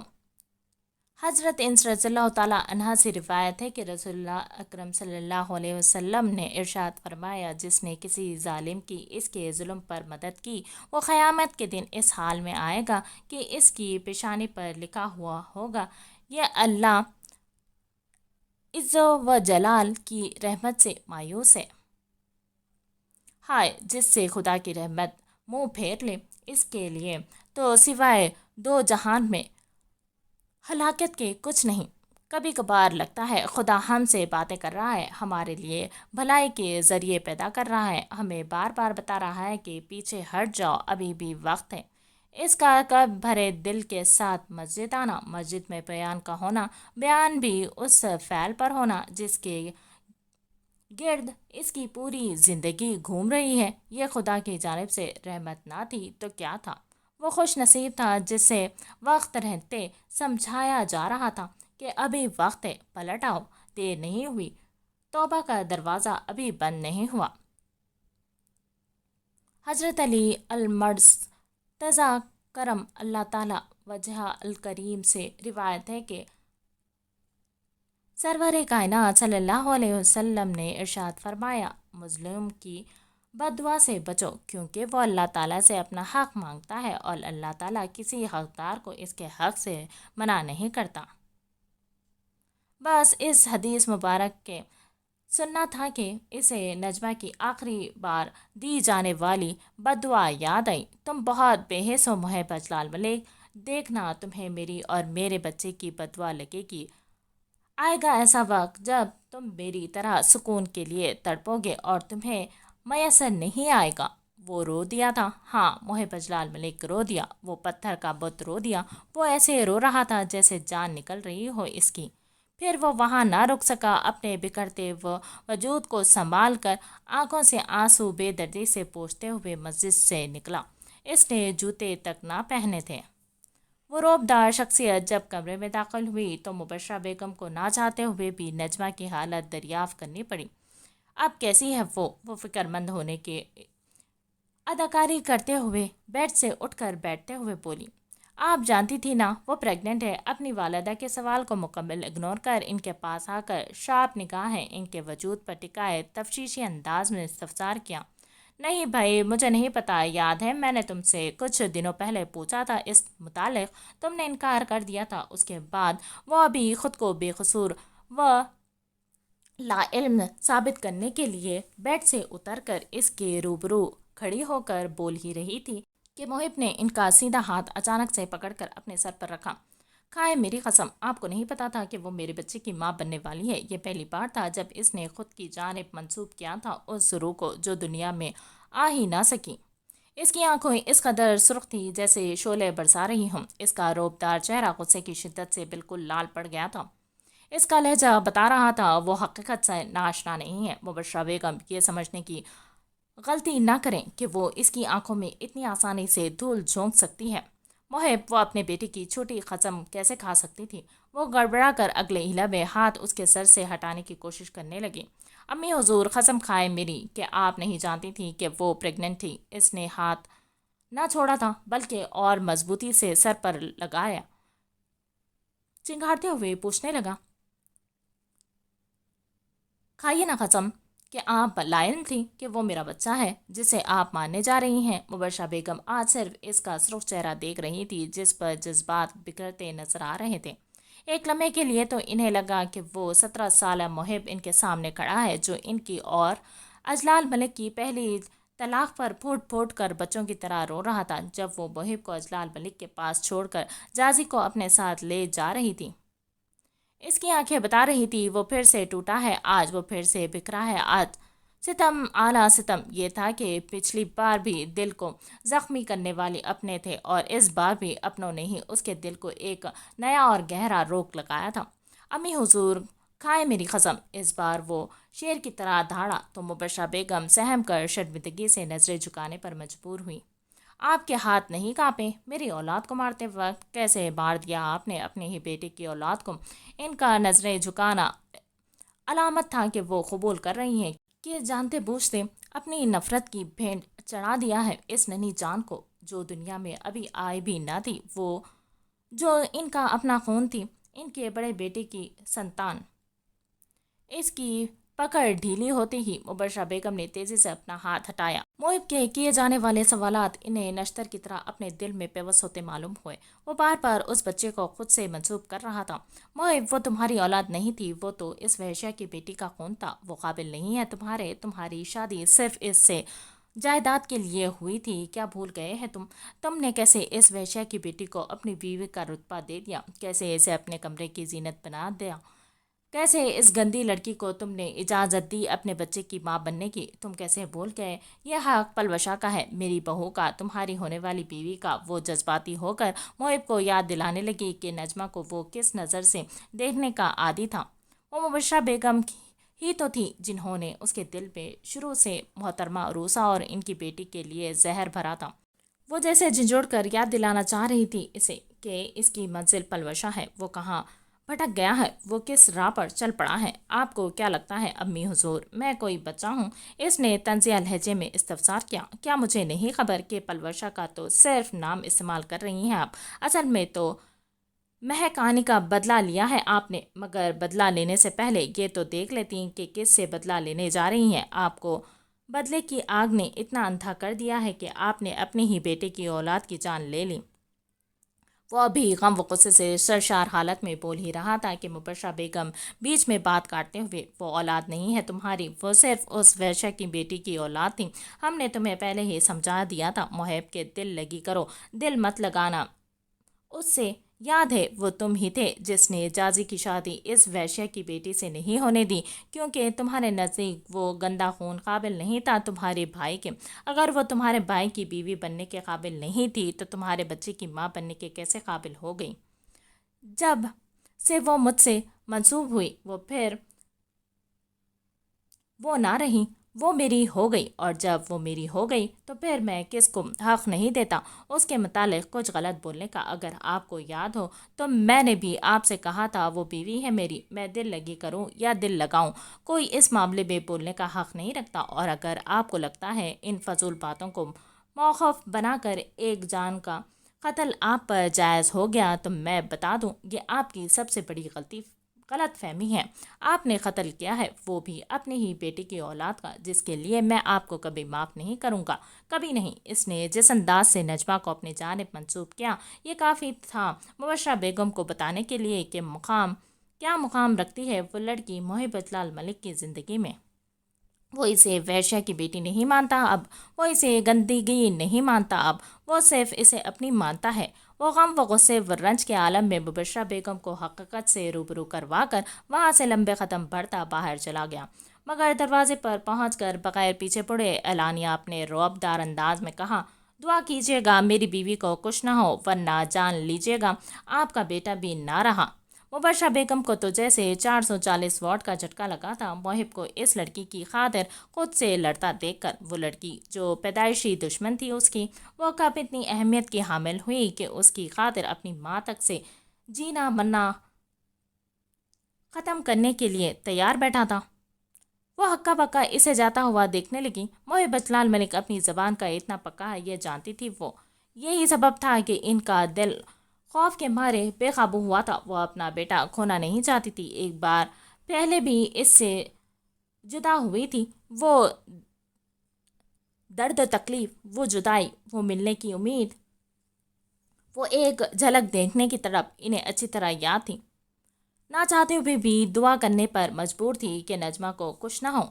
حضرت انس رضی اللہ تعالیٰ عنہ سے روایت ہے کہ رسول اللہ اکرم صلی اللہ علیہ وسلم نے ارشاد فرمایا، جس نے کسی ظالم کی اس کے ظلم پر مدد کی، وہ قیامت کے دن اس حال میں آئے گا کہ اس کی پیشانی پر لکھا ہوا ہوگا، یہ اللہ عز و جلال کی رحمت سے مایوس ہے۔ ہائے، جس سے خدا کی رحمت منہ پھیر لے، اس کے لیے تو سوائے دو جہان میں ہلاکت کے کچھ نہیں۔ کبھی کبھار لگتا ہے خدا ہم سے باتیں کر رہا ہے، ہمارے لیے بھلائی کے ذریعے پیدا کر رہا ہے، ہمیں بار بار بتا رہا ہے کہ پیچھے ہٹ جاؤ، ابھی بھی وقت ہے۔ اس کا کب بھرے دل کے ساتھ مسجد آنا، مسجد میں بیان کا ہونا، بیان بھی اس فعل پر ہونا جس کے گرد اس کی پوری زندگی گھوم رہی ہے، یہ خدا کی جانب سے رحمت نہ تھی تو کیا تھا؟ وہ خوش نصیب تھا جسے وقت رہتے سمجھایا جا رہا تھا کہ ابھی وقت ہے، پلٹ آؤ، دیر نہیں ہوئی، توبہ کا دروازہ ابھی بند نہیں ہوا۔ حضرت علی المرتضی کرم اللہ تعالی وجہ الکریم سے روایت ہے کہ سرور کائنات صلی اللہ علیہ وسلم نے ارشاد فرمایا، مظلوم کی بد دعا سے بچو، کیونکہ وہ اللہ تعالیٰ سے اپنا حق مانگتا ہے اور اللہ تعالیٰ کسی حقدار کو اس کے حق سے منع نہیں کرتا۔ بس اس حدیث مبارک کے سننا تھا کہ اسے نجمہ کی آخری بار دی جانے والی بد دعا یاد آئی، تم بہت بے حس و محب اجلال ملک، دیکھنا تمہیں میری اور میرے بچے کی بد دعا لگے گی۔ آئے گا ایسا وقت جب تم میری طرح سکون کے لیے تڑپو گے اور تمہیں میسر نہیں آئے گا۔ وہ رو دیا تھا، ہاں، محب اجلال ملک رو دیا، وہ پتھر کا بت رو دیا، وہ ایسے رو رہا تھا جیسے جان نکل رہی ہو اس کی۔ پھر وہ وہاں نہ رک سکا، اپنے بکھرتے وجود کو سنبھال کر آنکھوں سے آنسو بے دردی سے پوچھتے ہوئے مسجد سے نکلا۔ اس نے جوتے تک نہ پہنے تھے۔ وہ روبدار شخصیت جب کمرے میں داخل ہوئی تو مبشرہ بیگم کو نہ چاہتے ہوئے بھی نجمہ کی حالت دریافت کرنی پڑی۔ اب کیسی ہے وہ فکر مند ہونے کے اداکاری کرتے ہوئے بیڈ سے اٹھ کر بیٹھتے ہوئے بولی، آپ جانتی تھی نا وہ پریگننٹ ہے۔ اپنی والدہ کے سوال کو مکمل اگنور کر ان کے پاس آ کر شارپ نگاہیں ان کے وجود پر ٹکائے تفتیشی انداز میں استفسار کیا۔ نہیں بھائی، مجھے نہیں پتا، یاد ہے میں نے تم سے کچھ دنوں پہلے پوچھا تھا اس متعلق، تم نے انکار کر دیا تھا۔ اس کے بعد وہ ابھی خود کو بے قصور و لا علم ثابت کرنے کے لیے بیڈ سے اتر کر اس کے روبرو کھڑی ہو کر بول ہی رہی تھی کہ محب نے ان کا سیدھا ہاتھ اچانک سے پکڑ کر اپنے سر پر رکھا۔ کھائے میری قسم، آپ کو نہیں پتا تھا کہ وہ میرے بچے کی ماں بننے والی ہے؟ یہ پہلی بار تھا جب اس نے خود کی جانب منسوب کیا تھا اس روح کو جو دنیا میں آ ہی نہ سکی۔ اس کی آنکھیں اس قدر سرخ تھی جیسے شعلے برسا رہی ہوں۔ اس کا روبدار چہرہ غصے کی شدت سے بالکل لال پڑ گیا تھا۔ اس کا لہجہ بتا رہا تھا وہ حقیقت سے ناشنا نہیں ہے۔ مبشرہ بیگم یہ سمجھنے کی غلطی نہ کریں کہ وہ اس کی آنکھوں میں اتنی آسانی سے دھول جھونک سکتی ہے۔ محب وہ اپنے بیٹے کی چھوٹی قسم کیسے کھا سکتی تھی؟ وہ گڑبڑا کر اگلے ہلا میں ہاتھ اس کے سر سے ہٹانے کی کوشش کرنے لگی۔ امی حضور، قسم کھائے میری کہ آپ نہیں جانتی تھی کہ وہ پریگننٹ تھی۔ اس نے ہاتھ نہ چھوڑا تھا بلکہ اور مضبوطی سے سر پر لگایا، چنگھاڑتے ہوئے پوچھنے لگا، کھائیے نا قسم کہ آپ لائن تھی کہ وہ میرا بچہ ہے جسے آپ ماننے جا رہی ہیں۔ مبشرہ بیگم آج صرف اس کا سرخ چہرہ دیکھ رہی تھی جس پر جذبات بکھرتے نظر آ رہے تھے۔ ایک لمحے کے لیے تو انہیں لگا کہ وہ 17 سالہ محب ان کے سامنے کھڑا ہے جو ان کی اور اجلال ملک کی پہلی طلاق پر پھوٹ پھوٹ کر بچوں کی طرح رو رہا تھا جب وہ محب کو اجلال ملک کے پاس چھوڑ کر جازی کو اپنے ساتھ لے جا رہی تھی۔ اس کی آنکھیں بتا رہی تھی وہ پھر سے ٹوٹا ہے، آج وہ پھر سے بکھرا ہے۔ آج ستم اعلیٰ ستم یہ تھا کہ پچھلی بار بھی دل کو زخمی کرنے والے اپنے تھے اور اس بار بھی اپنوں نے ہی اس کے دل کو ایک نیا اور گہرا روک لگایا تھا۔ امی حضور، کھائے میری قسم۔ اس بار وہ شیر کی طرح دھاڑا تو مبشرہ بیگم سہم کر شرمندگی سے نظریں جھکانے پر مجبور ہوئی۔ آپ کے ہاتھ نہیں کانپے؟ میری اولاد کو مارتے وقت کیسے مار دیا آپ نے اپنے ہی بیٹے کی اولاد کو؟ ان کا نظریں جھکانا علامت تھا کہ وہ قبول کر رہی ہیں کہ جانتے بوجھتے اپنی نفرت کی بھینٹ چڑھا دیا ہے اس ننھی جان کو جو دنیا میں ابھی آئی بھی نہ تھی، وہ جو ان کا اپنا خون تھی، ان کے بڑے بیٹے کی سنتان۔ اس کی پکڑ ڈھیلی ہوتی ہی مبشرہ بیگم نے تیزی سے اپنا ہاتھ ہٹایا۔ محب کے کیے جانے والے سوالات انہیں نشتر کی طرح اپنے دل میں پیوست ہوتے معلوم ہوئے۔ وہ بار بار اس بچے کو خود سے منسوب کر رہا تھا۔ محب، وہ تمہاری اولاد نہیں تھی، وہ تو اس وحشیہ کی بیٹی کا خون تھا۔ وہ قابل نہیں ہے تمہاری شادی صرف اس سے جائیداد کے لیے ہوئی تھی۔ کیا بھول گئے ہیں تم نے کیسے اس وحشیہ کی بیٹی کو اپنی بیوی کا رتبہ دے دیا، کیسے اسے اپنے کمرے کی زینت بنا دیا، کیسے اس گندی لڑکی کو تم نے اجازت دی اپنے بچے کی ماں بننے کی؟ تم کیسے بھول گئے؟ یہ حق پلوشا کا ہے، میری بہو کا، تمہاری ہونے والی بیوی کا۔ وہ جذباتی ہو کر محب کو یاد دلانے لگی کہ نجمہ کو وہ کس نظر سے دیکھنے کا عادی تھا۔ وہ مبشرہ بیگم ہی تو تھی جنہوں نے اس کے دل میں شروع سے محترمہ عروسہ اور ان کی بیٹی کے لیے زہر بھرا تھا۔ وہ جیسے جھنجھوڑ کر یاد دلانا چاہ رہی تھی اسے کہ اس کی منزل پلوشا ہے، وہ کہاں بھٹک گیا ہے، وہ کس راہ پر چل پڑا ہے۔ آپ کو کیا لگتا ہے امی حضور، میں کوئی بچہ ہوں؟ اس نے طنزیہ لہجے میں استفسار کیا۔ کیا مجھے نہیں خبر کہ پلوشا کا تو صرف نام استعمال کر رہی ہیں آپ؟ اصل میں تو مہک آنے کا بدلہ لیا ہے آپ نے، مگر بدلہ لینے سے پہلے یہ تو دیکھ لیتی کہ کس سے بدلہ لینے جا رہی ہیں۔ آپ کو بدلے کی آگ نے اتنا اندھا کر دیا ہے کہ آپ نے اپنے ہی بیٹے کی اولاد کی جان لے لی۔ وہ ابھی غم و غصے سے سرشار حالت میں بول ہی رہا تھا کہ مبشرہ بیگم بیچ میں بات کاٹتے ہوئے، وہ اولاد نہیں ہے تمہاری، وہ صرف اس وحشیہ کی بیٹی کی اولاد تھی۔ ہم نے تمہیں پہلے ہی سمجھا دیا تھا محب کے دل لگی کرو، دل مت لگانا۔ اس سے یاد ہے وہ تم ہی تھے جس نے جازی کی شادی اس وحشیہ کی بیٹی سے نہیں ہونے دی کیونکہ تمہارے نزدیک وہ گندا خون قابل نہیں تھا تمہارے بھائی کے۔ اگر وہ تمہارے بھائی کی بیوی بننے کے قابل نہیں تھی تو تمہارے بچے کی ماں بننے کے کیسے قابل ہو گئی؟ جب سے وہ مجھ سے منسوب ہوئی وہ نہ رہی، وہ میری ہو گئی، اور جب وہ میری ہو گئی تو پھر میں کس کو حق نہیں دیتا اس کے متعلق کچھ غلط بولنے کا۔ اگر آپ کو یاد ہو تو میں نے بھی آپ سے کہا تھا وہ بیوی ہے میری، میں دل لگی کروں یا دل لگاؤں، کوئی اس معاملے میں بولنے کا حق نہیں رکھتا۔ اور اگر آپ کو لگتا ہے ان فضول باتوں کو موقف بنا کر ایک جان کا قتل آپ پر جائز ہو گیا تو میں بتا دوں یہ آپ کی سب سے بڑی غلط فہمی ہے۔ آپ نے قتل کیا ہے، وہ بھی اپنے ہی بیٹے کی اولاد کا، جس کے لیے میں آپ کو کبھی معاف نہیں کروں گا، کبھی نہیں۔ اس نے جس انداز سے نجمہ کو اپنی جانب منسوب کیا یہ کافی تھا مبشرہ بیگم کو بتانے کے لیے کہ کیا مقام رکھتی ہے وہ لڑکی محب اجلال ملک کی زندگی میں۔ وہ اسے وحشیہ کی بیٹی نہیں مانتا اب، وہ اسے گندگی نہیں مانتا اب، وہ صرف اسے اپنی مانتا ہے۔ وہ غم و غصے و رنج کے عالم میں مبشرہ بیگم کو حقیقت سے روبرو کروا کر وہاں سے لمبے قدم بڑھتا باہر چلا گیا، مگر دروازے پر پہنچ کر بغیر پیچھے مڑے اعلانیہ اپنے رعب دار انداز میں کہا، دعا کیجیے گا میری بیوی کو کچھ نہ ہو ورنہ جان لیجیے گا آپ کا بیٹا بھی نہ رہا۔ मुबशरा बेगम को तो जैसे 440 वॉट का झटका लगा था। मोहिब को इस लड़की की खातिर खुद से लड़ता देखकर वो लड़की जो पैदाइशी दुश्मन थी उसकी, वो कब इतनी अहमियत की हामिल हुई कि उसकी खातिर अपनी माँ तक से जीना मरना ख़त्म करने के लिए तैयार बैठा था। वो हक्का बक्का इसे जाता हुआ देखने लगी। मोहिब अजलाल मलिक अपनी ज़बान का इतना पक्का है ये जानती थी वो। यही सबब था कि इनका दिल खौफ के मारे बेकाबू हुआ था। वो अपना बेटा खोना नहीं चाहती थी। एक बार पहले भी इससे जुदा हुई थी। वो दर्द तकलीफ़, वो जुदाई, वो मिलने की उम्मीद, वो एक झलक देखने की तरफ इन्हें अच्छी तरह याद थी। ना चाहते हुए भी दुआ करने पर मजबूर थी कि नजमा को कुछ ना हो।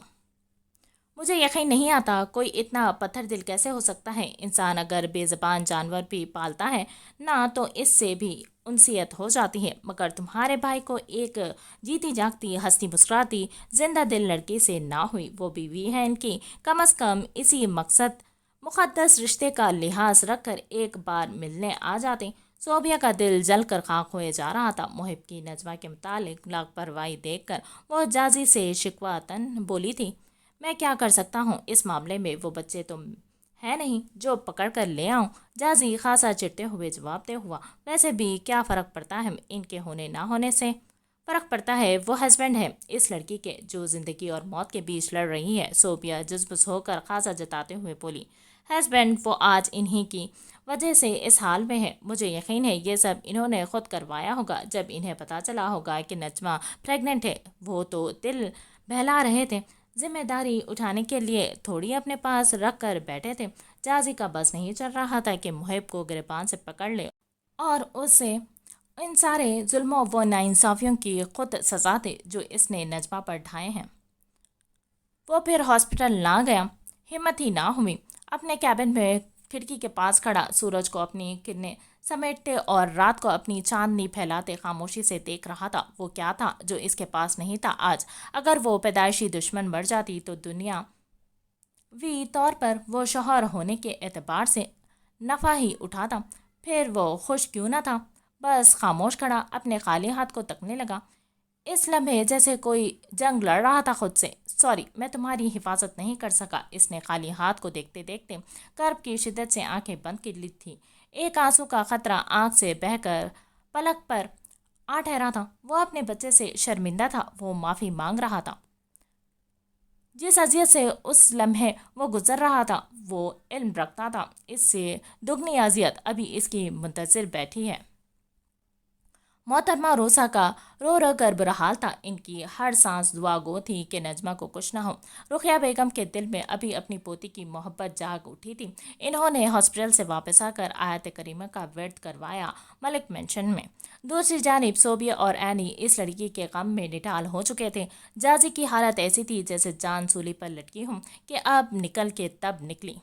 मुझे यकीन नहीं आता कोई इतना पत्थर दिल कैसे हो सकता है। इंसान अगर बेज़बान जानवर भी पालता है ना तो इससे भी उनसियत हो जाती है, मगर तुम्हारे भाई को एक जीती जागती हंसती मुस्कुराती जिंदा दिल लड़की से ना हुई। वो बीवी है इनकी, कम अज़ कम इसी मकसद मुक़द्दस रिश्ते का लिहाज रखकर एक बार मिलने आ जाते। सोबिया का दिल जल कर खाक होए जा रहा था। मुहिब की नजमा के मुतालिक लापरवाही देखकर वो जाजी से शिकवातन बोली थी, मैं क्या कर सकता हूँ इस मामले में, वो बच्चे तो है नहीं जो पकड़ कर ले आऊँ। जाजी खासा चिढ़ते हुए जवाब दे हुआ, वैसे भी क्या फ़र्क पड़ता है इनके होने ना होने से। फ़र्क पड़ता है वो हस्बैंड है इस लड़की के जो ज़िंदगी और मौत के बीच लड़ रही है। सोबिया जुज़बुज़ होकर खासा जताते हुए बोली, हस्बैंड वो आज इन्हीं की वजह से इस हाल में है। मुझे यकीन है ये सब इन्होंने खुद करवाया होगा। जब इन्हें पता चला होगा कि नजमा प्रेग्नेंट है वो तो दिल बहला रहे थे। जिम्मेदारी उठाने के लिए थोड़ी अपने पास रख कर बैठे थे। जाजी का बस नहीं चल रहा था कि मुहिब को गिरबान से पकड़ ले और उससे इन सारे जुल्मों व नाइंसाफ़ियों की खुद सज़ा दे जो इसने नजमा पर ढाए हैं। वो फिर हॉस्पिटल ना गया, हिम्मत ही ना हुई। अपने कैबिन में खिड़की के पास खड़ा सूरज को अपनी किरणें समेटते और रात को अपनी चांदनी फैलाते खामोशी से देख रहा था। वो क्या था जो इसके पास नहीं था आज। अगर वो पैदाइशी दुश्मन मर जाती तो दुनियावी तौर पर वो शौहर होने के एतबार से नफ़ा ही उठाता। फिर वो खुश क्यों ना था। बस खामोश खड़ा अपने खाली हाथ को तकने लगा। इस लम्हे जैसे कोई जंग लड़ रहा था खुद से। सॉरी, मैं तुम्हारी हिफाजत नहीं कर सका। इसने खाली हाथ को देखते देखते कर्ब की शिद्दत से आंखें बंद कर ली थी। एक आंसू का खतरा आंख से बहकर पलक पर आ ठहरा था। वो अपने बच्चे से शर्मिंदा था। वो माफ़ी मांग रहा था। जिस अजियत से उस लम्हे वो गुजर रहा था वो इल्म रखता था इससे दुगनी अजियत अभी इसकी मुंतज़िर बैठी है। मोहतरमा रोसा का रो रो कर बुरा हाल था। इनकी हर सांस दुआ गो थी कि नजमा को कुछ ना हो। रुखिया बेगम के दिल में अभी अपनी पोती की मोहब्बत जाग उठी थी। इन्होंने हॉस्पिटल से वापस आकर आयत करीमा का वर्द करवाया मलिक मेंशन में। दूसरी जानिब सोबिया और एनी इस लड़की के गम में निठाल हो चुके थे। जाजी की हालत ऐसी थी जैसे जान सूली पर लटकी हूँ कि अब निकल के तब निकली।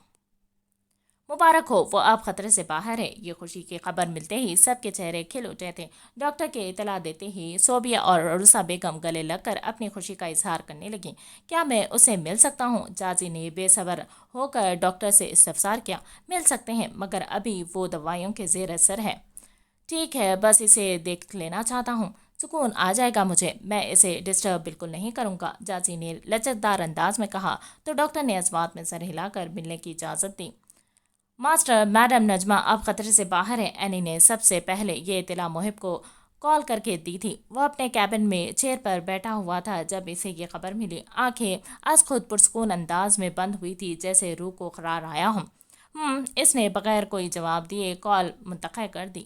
मुबारक हो, वो अब खतरे से बाहर है। ये खुशी की खबर मिलते ही सबके चेहरे खिल उठे थे। डॉक्टर के इतला देते ही सोबिया और रुसा बेगम गले लगकर अपनी खुशी का इजहार करने लगी। क्या मैं उसे मिल सकता हूँ? जाजी ने बेसब्र होकर डॉक्टर से इस्तफसार किया। मिल सकते हैं, मगर अभी वो दवाइयों के जेर असर है। ठीक है, बस इसे देख लेना चाहता हूँ, सुकून आ जाएगा मुझे। मैं इसे डिस्टर्ब बिल्कुल नहीं करूँगा, जाजी ने लचकदार अंदाज में कहा तो डॉक्टर ने इस बात में सर हिलाकर मिलने की इजाज़त दी। मास्टर, मैडम नजमा अब खतरे से बाहर है। एनी ने सबसे पहले ये इतला मुहिब को कॉल करके दी थी। वह अपने कैबिन में चेयर पर बैठा हुआ था जब इसे ये खबर मिली। आंखें आज खुद पुरस्कून अंदाज में बंद हुई थी जैसे रूह को करार आया हूँ। इसने बगैर कोई जवाब दिए कॉल मुंतक़े कर दी।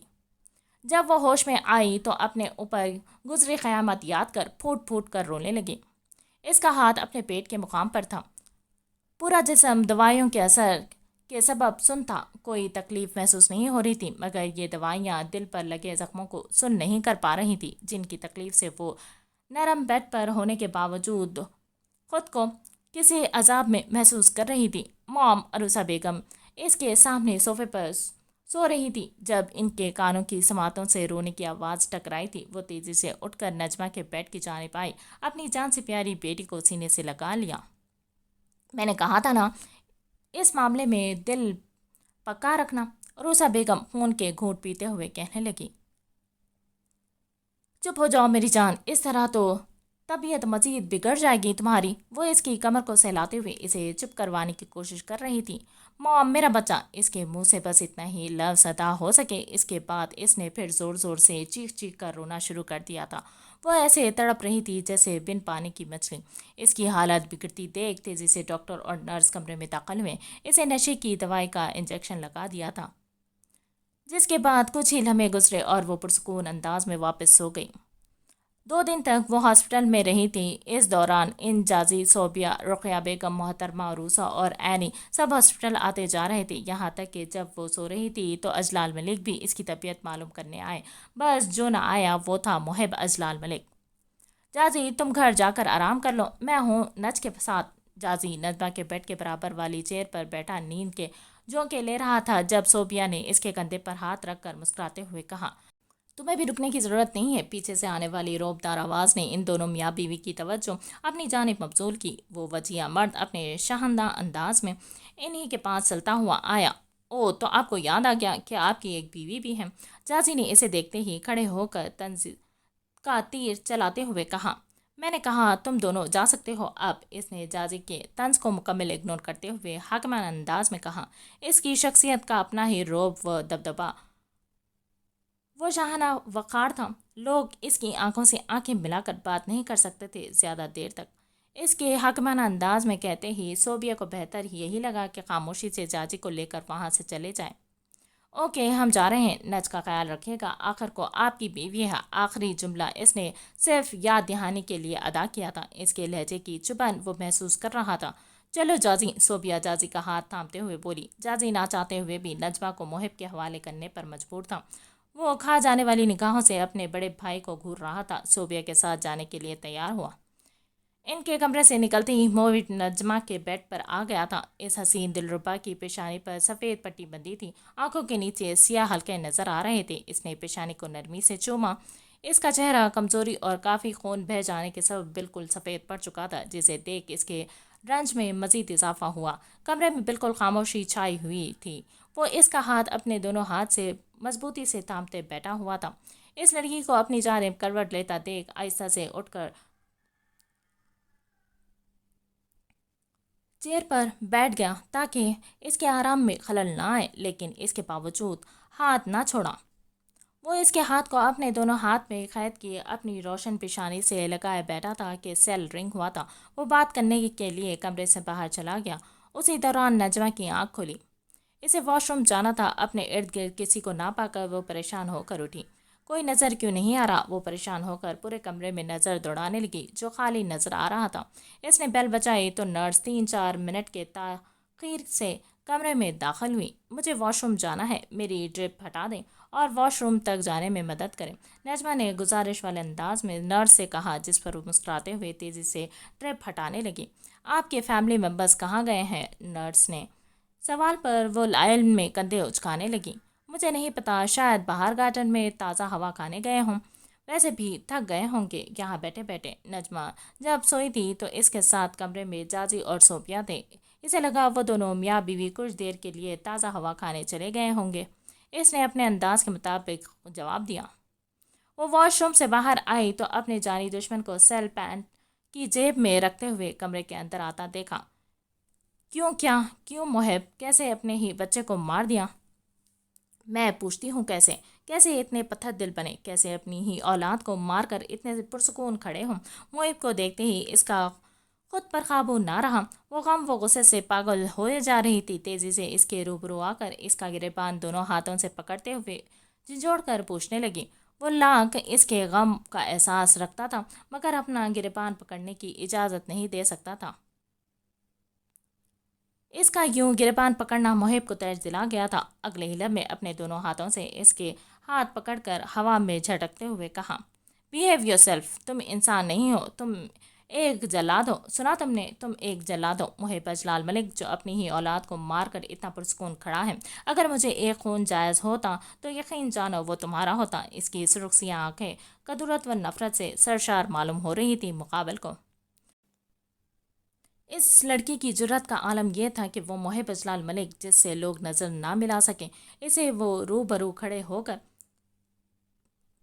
जब वह होश में आई तो अपने ऊपर गुजरी क़यामत याद कर फूट फूट कर रोने लगी। इसका हाथ अपने पेट के मुकाम पर था। पूरा जिस्म दवाइयों के असर के सबब सुन था। कोई तकलीफ महसूस नहीं हो रही थी, मगर ये दवाइयाँ दिल पर लगे जख्मों को सुन नहीं कर पा रही थी जिनकी तकलीफ से वो नरम बेड पर होने के बावजूद खुद को किसी अजाब में महसूस कर रही थी। मॉम अरूसा बेगम इसके सामने सोफे पर सो रही थी जब इनके कानों की समातों से रोने की आवाज़ टकराई थी। वो तेज़ी से उठकर नजमा के बेड की जानिब आई, अपनी जान से प्यारी बेटी को सीने से लगा लिया। मैंने कहा था ना, इस मामले में दिल पक्का रखना, रूसा बेगम खून के घूंट पीते हुए कहने लगी। चुप हो जाओ मेरी जान, इस तरह तो तबीयत मजीद बिगड़ जाएगी तुम्हारी। वो इसकी कमर को सहलाते हुए इसे चुप करवाने की कोशिश कर रही थी। मॉम मेरा बच्चा। इसके मुंह से बस इतना ही लफ्ज़ अदा हो सके, इसके बाद इसने फिर ज़ोर ज़ोर से चीख चीख कर रोना शुरू कर दिया था। वो ऐसे तड़प रही थी जैसे बिन पानी की मछली। इसकी हालत बिगड़ती देख तेज़ी से डॉक्टर और नर्स कमरे में दाखिल हुए। इसे नशे की दवाई का इंजेक्शन लगा दिया था, जिसके बाद कुछ ही लम्हे गुजरे और वो पुरसकून अंदाज में वापस सो गई। 2 दिन तक वो हॉस्पिटल में रही थी। इस दौरान इंजाजी, सोबिया, रुकिया बेगम, मोहतरमा रूसा और एनी सब हॉस्पिटल आते जा रहे थे। यहाँ तक कि जब वो सो रही थी तो अजलाल मलिक भी इसकी तबीयत मालूम करने आए। बस जो ना आया वो था मुहिब अजलाल मलिक। जाजी तुम घर जाकर आराम कर लो, मैं हूँ नज के साथ। जाजी नजमा के बेड के बराबर वाली चेयर पर बैठा नींद के झोंके ले रहा था जब सोबिया ने इसके कंधे पर हाथ रखकर मुस्कुराते हुए कहा, तुम्हें भी रुकने की ज़रूरत नहीं है। पीछे से आने वाली रौबदार आवाज़ ने इन दोनों मियाँ बीवी की तवज्जो अपनी जानिब मबजूल की। वो वजिया मर्द अपने शानदार अंदाज में इन्हीं के पास चलता हुआ आया। ओ, तो आपको याद आ गया कि आपकी एक बीवी भी है। जाजी ने इसे देखते ही खड़े होकर तंज का तीर चलाते हुए कहा, मैंने कहा तुम दोनों जा सकते हो अब। इसने जाजी के तंज को मुकम्मल इग्नोर करते हुए हाकिमाना अंदाज में कहा। इसकी शख्सियत का अपना ही रौब व दबदबा, वो शाहाना वक़ार था। लोग इसकी आंखों से आंखें मिलाकर बात नहीं कर सकते थे ज़्यादा देर तक। इसके हाकिमाना अंदाज में कहते ही सोबिया को बेहतर यही लगा कि खामोशी से जाजी को लेकर वहाँ से चले जाएं। ओके, हम जा रहे हैं, नज का ख्याल रखिएगा, आखिर को आपकी बीवी है। आखिरी जुमला इसने सिर्फ याद दहानी के लिए अदा किया था। इसके लहजे की चुभन वो महसूस कर रहा था। चलो जाजी, सोबिया जाजी का हाथ थामते हुए बोली। जाजी ना चाहते हुए भी नजमा को मुहिब के हवाले करने पर मजबूर था। वो खा जाने वाली निगाहों से अपने बड़े भाई को घूर रहा था। सोबिया के साथ जाने के लिए तैयार हुआ। इनके कमरे से निकलते ही मोहित नजमा के बेड पर आ गया था। इस हसीन दिलरुबा की पेशानी पर सफ़ेद पट्टी बंधी थी। आंखों के नीचे सियाह हल्के नजर आ रहे थे। इसने पेशानी को नरमी से चूमा। इसका चेहरा कमजोरी और काफ़ी खून बह जाने के सबब बिल्कुल सफ़ेद पड़ चुका था, जिसे देख इसके रंज में मजीद इजाफा हुआ। कमरे में बिल्कुल खामोशी छाई हुई थी। वो इसका हाथ अपने दोनों हाथ से मजबूती से थामते बैठा हुआ था। इस लड़की को अपनी जानिब करवट लेता देख आहिस्ता से उठकर चेयर पर बैठ गया ताकि इसके आराम में खलल ना आए, लेकिन इसके बावजूद हाथ ना छोड़ा। वो इसके हाथ को अपने दोनों हाथ में कैद किए अपनी रोशन पेशानी से लगाए बैठा था कि सेल रिंग हुआ था। वो बात करने के लिए कमरे से बाहर चला गया। उसी दौरान नजमा की आंख खुली। इसे वॉशरूम जाना था। अपने इर्द गिर्द किसी को ना पाकर वो परेशान होकर उठी। कोई नज़र क्यों नहीं आ रहा? वो परेशान होकर पूरे कमरे में नज़र दौड़ाने लगी, जो खाली नज़र आ रहा था। इसने बेल बजाई तो नर्स 3-4 मिनट के ताखीर से कमरे में दाखिल हुई। मुझे वॉशरूम जाना है, मेरी ड्रिप हटा दें और वॉशरूम तक जाने में मदद करें, नजमा ने गुजारिश वाले अंदाज में नर्स से कहा, जिस पर वो मुस्कुराते हुए तेज़ी से ड्रिप हटाने लगी। आपके फैमिली मेम्बर्स कहाँ गए हैं? नर्स ने सवाल पर वो लाइन में कंधे उचकाने लगी। मुझे नहीं पता, शायद बाहर गार्डन में ताज़ा हवा खाने गए हों। वैसे भी थक गए होंगे यहाँ बैठे बैठे। नजमा जब सोई थी तो इसके साथ कमरे में जाजी और सोपिया थे। इसे लगा वो दोनों मियाँ बीवी कुछ देर के लिए ताज़ा हवा खाने चले गए होंगे। इसने अपने अंदाज के मुताबिक जवाब दिया। वो वॉशरूम से बाहर आई तो अपने जानी दुश्मन को सेल पैंट की जेब में रखते हुए कमरे के अंदर आता देखा। क्यों? क्या क्यों मुहिब? कैसे अपने ही बच्चे को मार दिया? मैं पूछती हूँ कैसे? कैसे इतने पत्थर दिल बने? कैसे अपनी ही औलाद को मारकर इतने पुरसुकून खड़े हों? मुहिब को देखते ही इसका खुद पर काबू ना रहा। वो गम व गुस्से से पागल होए जा रही थी। तेजी से इसके रूबरू आकर इसका गिरेबान दोनों हाथों से पकड़ते हुए झिझोड़ कर पूछने लगी। वो लाख इसके गम का एहसास रखता था, मगर अपना गिरेबान पकड़ने की इजाज़त नहीं दे सकता था। इसका यूं गिरबान पकड़ना मुहिब को तर्ज दिला गया था। अगले ही लम्हे अपने दोनों हाथों से इसके हाथ पकड़कर हवा में झटकते हुए कहा, बिहेव योरसेल्फ, तुम इंसान नहीं हो, तुम एक जल्लाद हो। सुना तुमने? तुम एक जल्लाद हो। मुहिब अजलाल मलिक, जो अपनी ही औलाद को मारकर इतना पुरसुकून खड़ा है। अगर मुझे एक खून जायज़ होता तो यकीन जानो वो तुम्हारा होता। इसकी सुर्खसियाँ आंखें कदूरत व नफरत से सरशार मालूम हो रही थी। मुकाबल को इस लड़की की जुर्रत का आलम यह था कि वो मुहिब अजलाल मलिक, जिससे लोग नज़र ना मिला सकें, इसे वो रूबरू खड़े होकर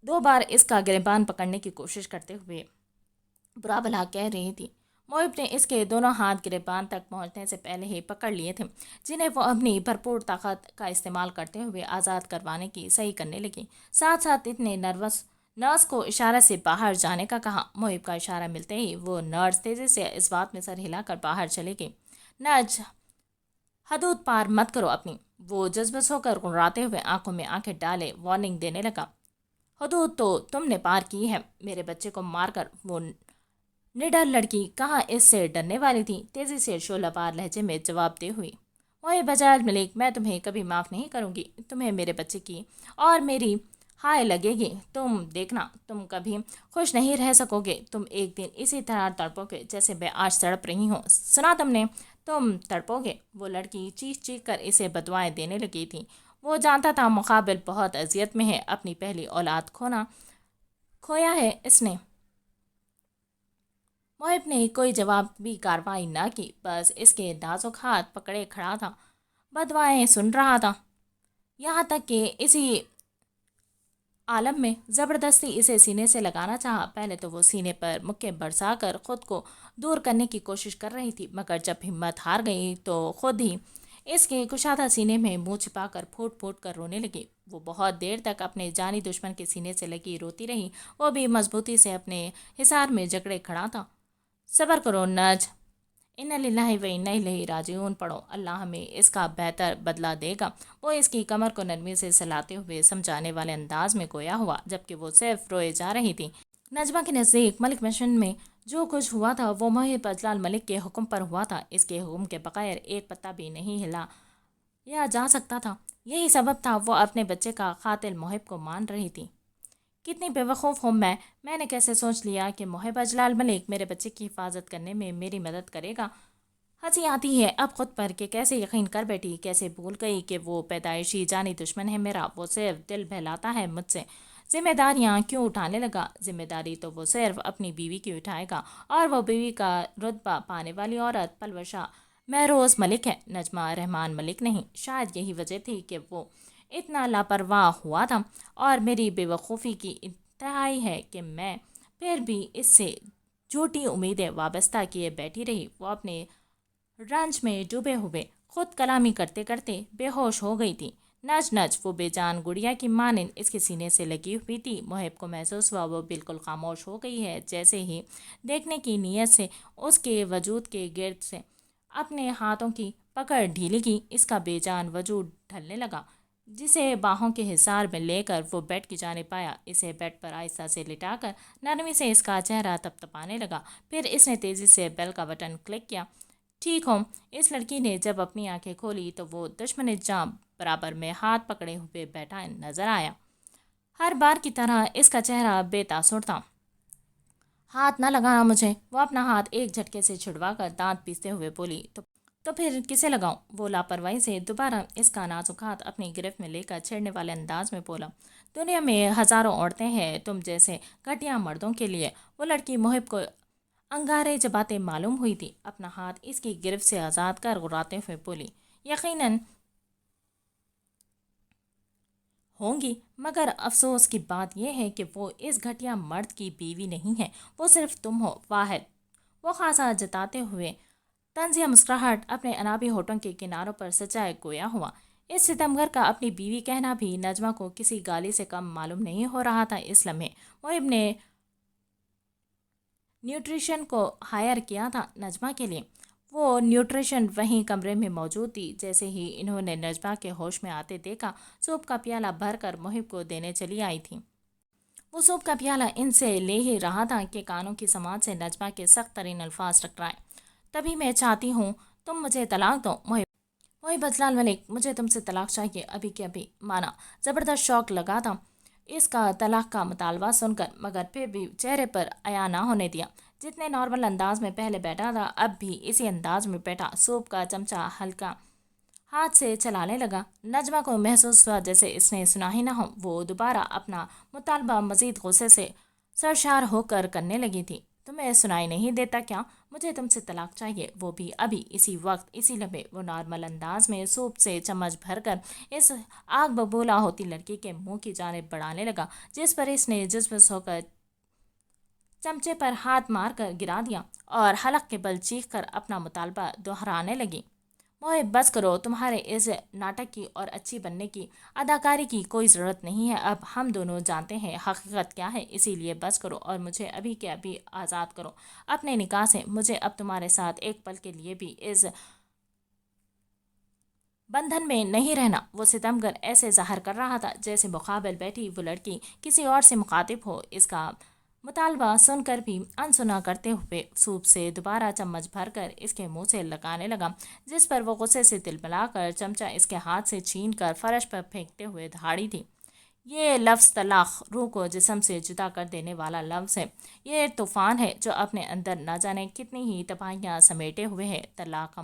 2 بار اس کا گریبان پکڑنے کی کوشش کرتے ہوئے برا بھلا کہہ رہی تھی۔ محب نے اس کے دونوں ہاتھ گریبان تک پہنچنے سے پہلے ہی پکڑ لیے تھے، جنہیں وہ اپنی بھرپور طاقت کا استعمال کرتے ہوئے آزاد کروانے کی صحیح کرنے لگی۔ ساتھ ساتھ اتنے نرس کو اشارہ سے باہر جانے کا کہا۔ محب کا اشارہ ملتے ہی وہ نرس تیزی سے اس بات میں سر ہلا کر باہر چلے گئی۔ نج، حدود پار مت کرو اپنی، وہ جذبس ہو کر گڑگڑاتے ہوئے آنکھوں میں آنکھیں ڈالے وارننگ دینے لگا۔ حدود تو تم نے پار کی ہے، میرے بچے کو مار کر۔ وہ نڈر لڑکی کہاں اس سے ڈرنے والی تھی، تیزی سے شعلہ بار لہجے میں جواب دے ہوئی۔ محب اجلال ملک، میں تمہیں کبھی معاف نہیں کروں گی۔ تمہیں میرے بچے کی اور میری ہائے لگے گی۔ تم دیکھنا، تم کبھی خوش نہیں رہ سکو گے۔ تم ایک دن اسی طرح تڑپو گے جیسے میں آج تڑپ رہی ہوں۔ سنا تم نے، تم تڑپو گے۔ وہ لڑکی چیخ چیخ کر اسے بدوائیں دینے لگی تھی۔ وہ جانتا تھا مقابل بہت اذیت میں ہے، اپنی پہلی اولاد کھویا ہے اس نے۔ محب نے کوئی جوابی کارروائی نہ کی، بس اس کے نازک ہاتھ پکڑے کھڑا تھا، بدوائیں سن رہا تھا، یہاں تک کہ اسی عالم میں زبردستی اسے سینے سے لگانا چاہا۔ پہلے تو وہ سینے پر مکے برسا کر خود کو دور کرنے کی کوشش کر رہی تھی، مگر جب ہمت ہار گئی تو خود ہی اس کے کشادہ سینے میں منہ چھپا کر پھوٹ پھوٹ کر رونے لگی۔ وہ بہت دیر تک اپنے جانی دشمن کے سینے سے لگی روتی رہی، وہ بھی مضبوطی سے اپنے حصار میں جکڑے کھڑا تھا۔ صبر کرو نج، انا للہ و انا الیہ راجعون پڑھو، اللہ ہمیں اس کا بہتر بدلہ دے گا۔ وہ اس کی کمر کو نرمی سے سلاتے ہوئے سمجھانے والے انداز میں گویا ہوا، جبکہ وہ صرف روئے جا رہی تھی۔ نجمہ کے نزدیک ملک مشن میں جو کچھ ہوا تھا وہ محب اجلال ملک کے حکم پر ہوا تھا، اس کے حکم کے بغیر ایک پتہ بھی نہیں ہلایا جا سکتا تھا۔ یہی سبب تھا وہ اپنے بچے کا قاتل محب کو مان رہی تھی۔ کتنی بے وقوف ہوں میں نے کیسے سوچ لیا کہ محب اجلال ملک میرے بچے کی حفاظت کرنے میں میری مدد کرے گا۔ ہنسی آتی ہے اب خود پر کہ کیسے یقین کر بیٹھی، کیسے بھول گئی کہ وہ پیدائشی جانی دشمن ہے میرا۔ وہ صرف دل بہلاتا ہے مجھ سے، ذمہ داریاں کیوں اٹھانے لگا؟ ذمہ داری تو وہ صرف اپنی بیوی کی اٹھائے گا، اور وہ بیوی کا رتبہ پانے والی عورت پلوشہ مہروز ملک ہے، نجمہ رحمان ملک نہیں۔ شاید یہی وجہ تھی کہ وہ اتنا لاپرواہ ہوا تھا، اور میری بے وقوفی کی انتہائی ہے کہ میں پھر بھی اس سے جھوٹی امیدیں وابستہ کیے بیٹھی رہی۔ وہ اپنے رنج میں ڈوبے ہوئے خود کلامی کرتے کرتے بے ہوش ہو گئی تھی۔ نج وہ بے جان گڑیا کی مانند اس کے سینے سے لگی ہوئی تھی۔ محب کو محسوس ہوا وہ بالکل خاموش ہو گئی ہے، جیسے ہی دیکھنے کی نیت سے اس کے وجود کے گرد سے اپنے ہاتھوں کی پکڑ ڈھیلی کی، اس کا بے جان وجود ڈھلنے لگا، جسے باہوں کے حصار میں لے کر وہ بیڈ کی جانب آیا۔ اسے بیڈ پر آہستہ سے لٹا کر نرمی سے اس کا چہرہ تپتپانے لگا، پھر اس نے تیزی سے بیل کا بٹن کلک کیا۔ ٹھیک ہو؟ اس لڑکی نے جب اپنی آنکھیں کھولی تو وہ دشمن جاں برابر میں ہاتھ پکڑے ہوئے بیٹھا نظر آیا۔ ہر بار کی طرح اس کا چہرہ بے تاثر تھا۔ ہاتھ نہ لگانا مجھے، وہ اپنا ہاتھ ایک جھٹکے سے چھڑوا کر دانت پیستے ہوئے بولی۔ تو پھر کسے لگاؤں؟ وہ لاپرواہی سے دوبارہ اس کا نازک ہاتھ اپنی گرفت میں لے کر چھیڑنے والے انداز میں بولا۔ دنیا میں ہزاروں عورتیں ہیں تم جیسے گھٹیا مردوں کے لیے۔ وہ لڑکی محب کو انگارے جباتے معلوم ہوئی تھی، اپنا ہاتھ اس کی گرفت سے آزاد کر گراتے ہوئے بولی۔ یقیناً ہوں گی، مگر افسوس کی بات یہ ہے کہ وہ اس گھٹیا مرد کی بیوی نہیں ہے، وہ صرف تم ہو، واحد۔ وہ خاصا جتاتے ہوئے طنزیہ مسکراہٹ اپنے انابی ہونٹوں کے کناروں پر سجائے گویا ہوا۔ اس ستمگر کا اپنی بیوی کہنا بھی نجمہ کو کسی گالی سے کم معلوم نہیں ہو رہا تھا۔ اس لمحے محب نے نیوٹریشن کو ہائر کیا تھا نجمہ کے لیے۔ وہ نیوٹریشن وہیں کمرے میں موجود تھی۔ جیسے ہی انہوں نے نجمہ کے ہوش میں آتے دیکھا، سوپ کا پیالہ بھر کر محب کو دینے چلی آئی تھی۔ وہ سوپ کا پیالہ ان سے لے ہی رہا تھا کہ کانوں کی سماعت سے نجمہ کے سخت ترین الفاظ ٹکرائے۔ تبھی میں چاہتی ہوں تم مجھے طلاق دو محب اجلال ملک، مجھے تم سے طلاق چاہیے، ابھی کے ابھی۔ مانا زبردست شوق لگا تھا اس کا طلاق کا مطالبہ سن کر، مگر پھر بھی چہرے پر عیاں نہ ہونے دیا۔ جتنے نارمل انداز میں پہلے بیٹھا تھا اب بھی اسی انداز میں بیٹھا، سوپ کا چمچہ ہلکا ہاتھ سے چلانے لگا۔ نجمہ کو محسوس ہوا جیسے اس نے سنا ہی نہ ہو۔ وہ دوبارہ اپنا مطالبہ مزید غصے سے سرشار ہو کر کرنے لگی تھی۔ تمہیں سنائی نہیں دیتا کیا؟ مجھے تم سے طلاق چاہیے، وہ بھی ابھی، اسی وقت، اسی لمحے۔ وہ نارمل انداز میں سوپ سے چمچ بھر کر اس آگ ببولا ہوتی لڑکی کے منہ کی جانب بڑھانے لگا، جس پر اس نے جزبز ہو کر چمچے پر ہاتھ مار کر گرا دیا اور حلق کے بل چیخ کر اپنا مطالبہ دہرانے لگی۔ محب بس کرو، تمہارے اس ناٹک کی اور اچھی بننے کی اداکاری کی کوئی ضرورت نہیں ہے۔ اب ہم دونوں جانتے ہیں حقیقت کیا ہے، اسی لیے بس کرو اور مجھے ابھی کے ابھی آزاد کرو اپنے نکاح سے۔ مجھے اب تمہارے ساتھ ایک پل کے لیے بھی اس بندھن میں نہیں رہنا۔ وہ ستمگر ایسے ظاہر کر رہا تھا جیسے مقابل بیٹھی وہ لڑکی کسی اور سے مخاطب ہو۔ اس کا مطالبہ سن کر بھی انسنا کرتے ہوئے سوپ سے دوبارہ چمچ بھر کر اس کے منہ سے لگانے لگا، جس پر وہ غصے سے تلملا کر چمچہ اس کے ہاتھ سے چھین کر فرش پر پھینکتے ہوئے دھاڑی تھی۔ یہ لفظ طلاق روح کو جسم سے جدا کر دینے والا لفظ ہے۔ یہ طوفان ہے جو اپنے اندر نہ جانے کتنی ہی تباہیاں سمیٹے ہوئے ہے۔ طلاق کا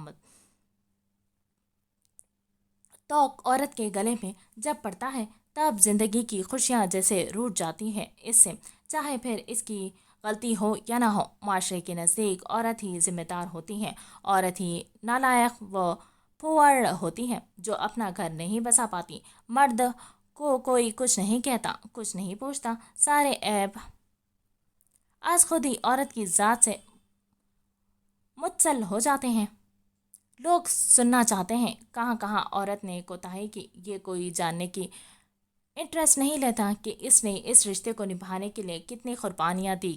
توق عورت کے گلے میں جب پڑتا ہے تب زندگی کی خوشیاں جیسے روٹ جاتی ہیں اس سے، چاہے پھر اس کی غلطی ہو یا نہ ہو۔ معاشرے کے نزدیک عورت ہی ذمہ دار ہوتی ہے، عورت ہی نالائق و پھوڑ ہوتی ہے جو اپنا گھر نہیں بسا پاتی۔ مرد کو کوئی کچھ نہیں کہتا، کچھ نہیں پوچھتا، سارے عیب از خود ہی عورت کی ذات سے متصل ہو جاتے ہیں۔ لوگ سننا چاہتے ہیں کہاں کہاں عورت نے کوتاہی کی۔ یہ کوئی جاننے کی انٹرسٹ نہیں لیتا کہ اس نے اس رشتے کو نبھانے کے لیے کتنی قربانیاں دی،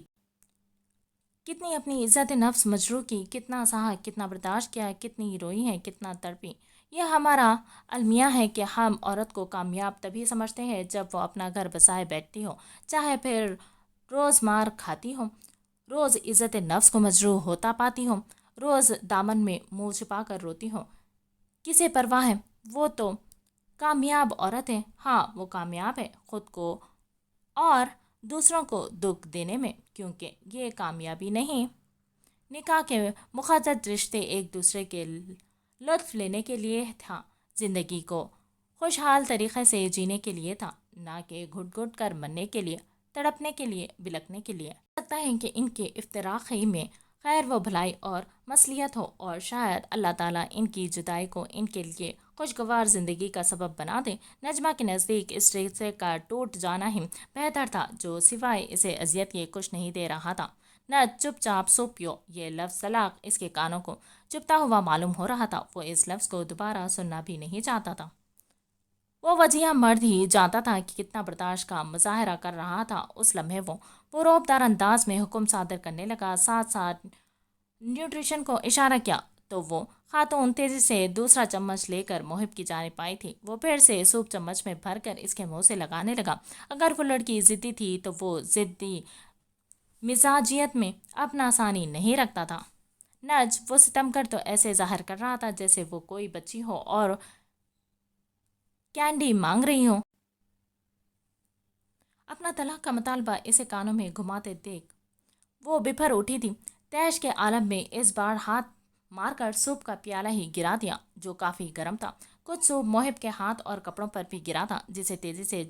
کتنی اپنی عزت نفس مجروح کی، کتنا سہا، کتنا برداشت کیا، کتنی روئی ہے، کتنا تڑپی۔ یہ ہمارا المیہ ہے کہ ہم عورت کو کامیاب تبھی سمجھتے ہیں جب وہ اپنا گھر بسائے بیٹھتی ہو، چاہے پھر روز مار کھاتی ہو، روز عزت نفس کو مجروح ہوتا پاتی ہو، روز دامن میں منہ چھپا کر روتی ہو۔ کسے پرواہ ہے؟ وہ تو کامیاب عورت ہے۔ ہاں، وہ کامیاب ہے خود کو اور دوسروں کو دکھ دینے میں، کیونکہ یہ کامیابی نہیں، نکاح کے مقدس رشتے ایک دوسرے کے لطف لینے کے لیے تھا، زندگی کو خوشحال طریقے سے جینے کے لیے تھا، نہ کہ گھٹ گھٹ کر مرنے کے لیے، تڑپنے کے لیے، بلکنے کے لیے۔ لگتا ہے کہ ان کے افتراق ہی میں خیر و بھلائی اور مصلحت ہو، اور شاید اللہ تعالیٰ ان کی جدائی کو ان کے لیے خوشگوار زندگی کا سبب بنا دے۔ نجمہ کے نزدیک اس رشتے کا ٹوٹ جانا ہی بہتر تھا، جو سوائے اسے اذیت کے کچھ نہیں دے رہا تھا۔ نج چپ چاپ سو پیو۔ یہ لفظ طلاق اس کے کانوں کو چبھتا ہوا معلوم ہو رہا تھا۔ وہ اس لفظ کو دوبارہ سننا بھی نہیں چاہتا تھا۔ وہ وجیہہ مرد ہی جانتا تھا کہ کتنا برداشت کا مظاہرہ کر رہا تھا۔ اس لمحے وہ رعبدار انداز میں حکم صادر کرنے لگا، ساتھ ساتھ نیوٹریشن کو اشارہ کیا تو وہ خاتون تیزی سے دوسرا چمچ لے کر محب کی جانب آئی تھی۔ وہ پھر سے سوپ چمچ میں بھر کر اس کے منہ سے لگانے لگا۔ اگر وہ لڑکی ضدی تھی تو وہ ضدی مزاجیت میں اپنا ثانی نہیں رکھتا تھا۔ نج وہ ستمگر تو ایسے ظاہر کر رہا تھا جیسے وہ کوئی بچی ہو اور کینڈی مانگ رہی ہو۔ اپنا طلاق کا مطالبہ اسے کانوں میں گھماتے دیکھ وہ بفر اٹھی تھی۔ تیش کے عالم میں اس بار ہاتھ مار کر سوپ کا پیالہ ہی گرا دیا جو کافی گرم تھا۔ کچھ سوپ محب کے ہاتھ اور کپڑوں پر بھی گرا تھا، جسے تیزی سے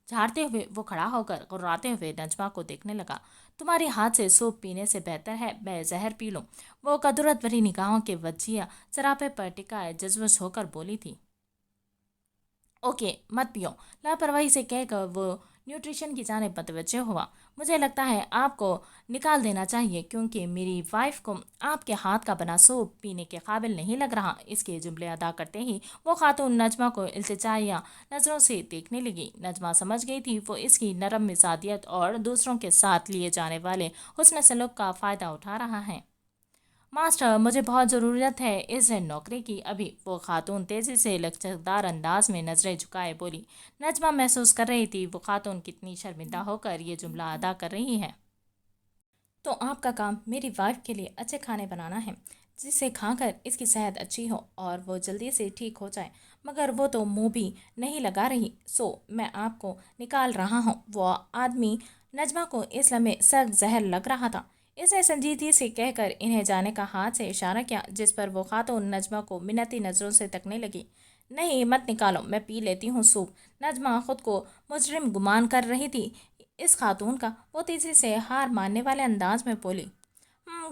جھاڑتے ہوئے وہ کھڑا ہو کر غراتے ہوئے نجمہ کو دیکھنے لگا۔ تمہارے ہاتھ سے سوپ پینے سے بہتر ہے میں زہر پی لوں، وہ قدرت بھری نگاہوں کے وجیہ سراپے پر ٹکائے جزبز ہو کر بولی تھی۔ اوکے، مت پیو، لاپرواہی سے کہہ کر وہ نیوٹریشن کی جانب متوجہ ہوا۔ مجھے لگتا ہے آپ کو نکال دینا چاہیے، کیونکہ میری وائف کو آپ کے ہاتھ کا بنا سوپ پینے کے قابل نہیں لگ رہا۔ اس کے جملے ادا کرتے ہی وہ خاتون نجمہ کو التجائیہ نظروں سے دیکھنے لگی۔ نجمہ سمجھ گئی تھی وہ اس کی نرم مزاجیت اور دوسروں کے ساتھ لیے جانے والے حسن سلوک کا فائدہ اٹھا رہا ہے۔ ماسٹر، مجھے بہت ضرورت ہے اس نوکری کی ابھی، وہ خاتون تیزی سے لچکدار انداز میں نظریں جھکائے بولی۔ نجمہ محسوس کر رہی تھی وہ خاتون کتنی شرمندہ ہو کر یہ جملہ ادا کر رہی ہے۔ تو آپ کا کام میری وائف کے لیے اچھے کھانے بنانا ہے، جسے کھا کر اس کی صحت اچھی ہو اور وہ جلدی سے ٹھیک ہو جائے، مگر وہ تو منہ بھی نہیں لگا رہی، سو میں آپ کو نکال رہا ہوں۔ وہ آدمی نجمہ کو اس لمحے سخت زہر لگ رہا تھا۔ اس نے سنجیدگی سے کہہ کر انہیں جانے کا ہاتھ سے اشارہ کیا، جس پر وہ خاتون نجمہ کو منتی نظروں سے تکنے لگی۔ نہیں، مت نکالو، میں پی لیتی ہوں سوپ۔ نجمہ خود کو مجرم گمان کر رہی تھی اس خاتون کا۔ وہ تیزی سے ہار ماننے والے انداز میں بولی،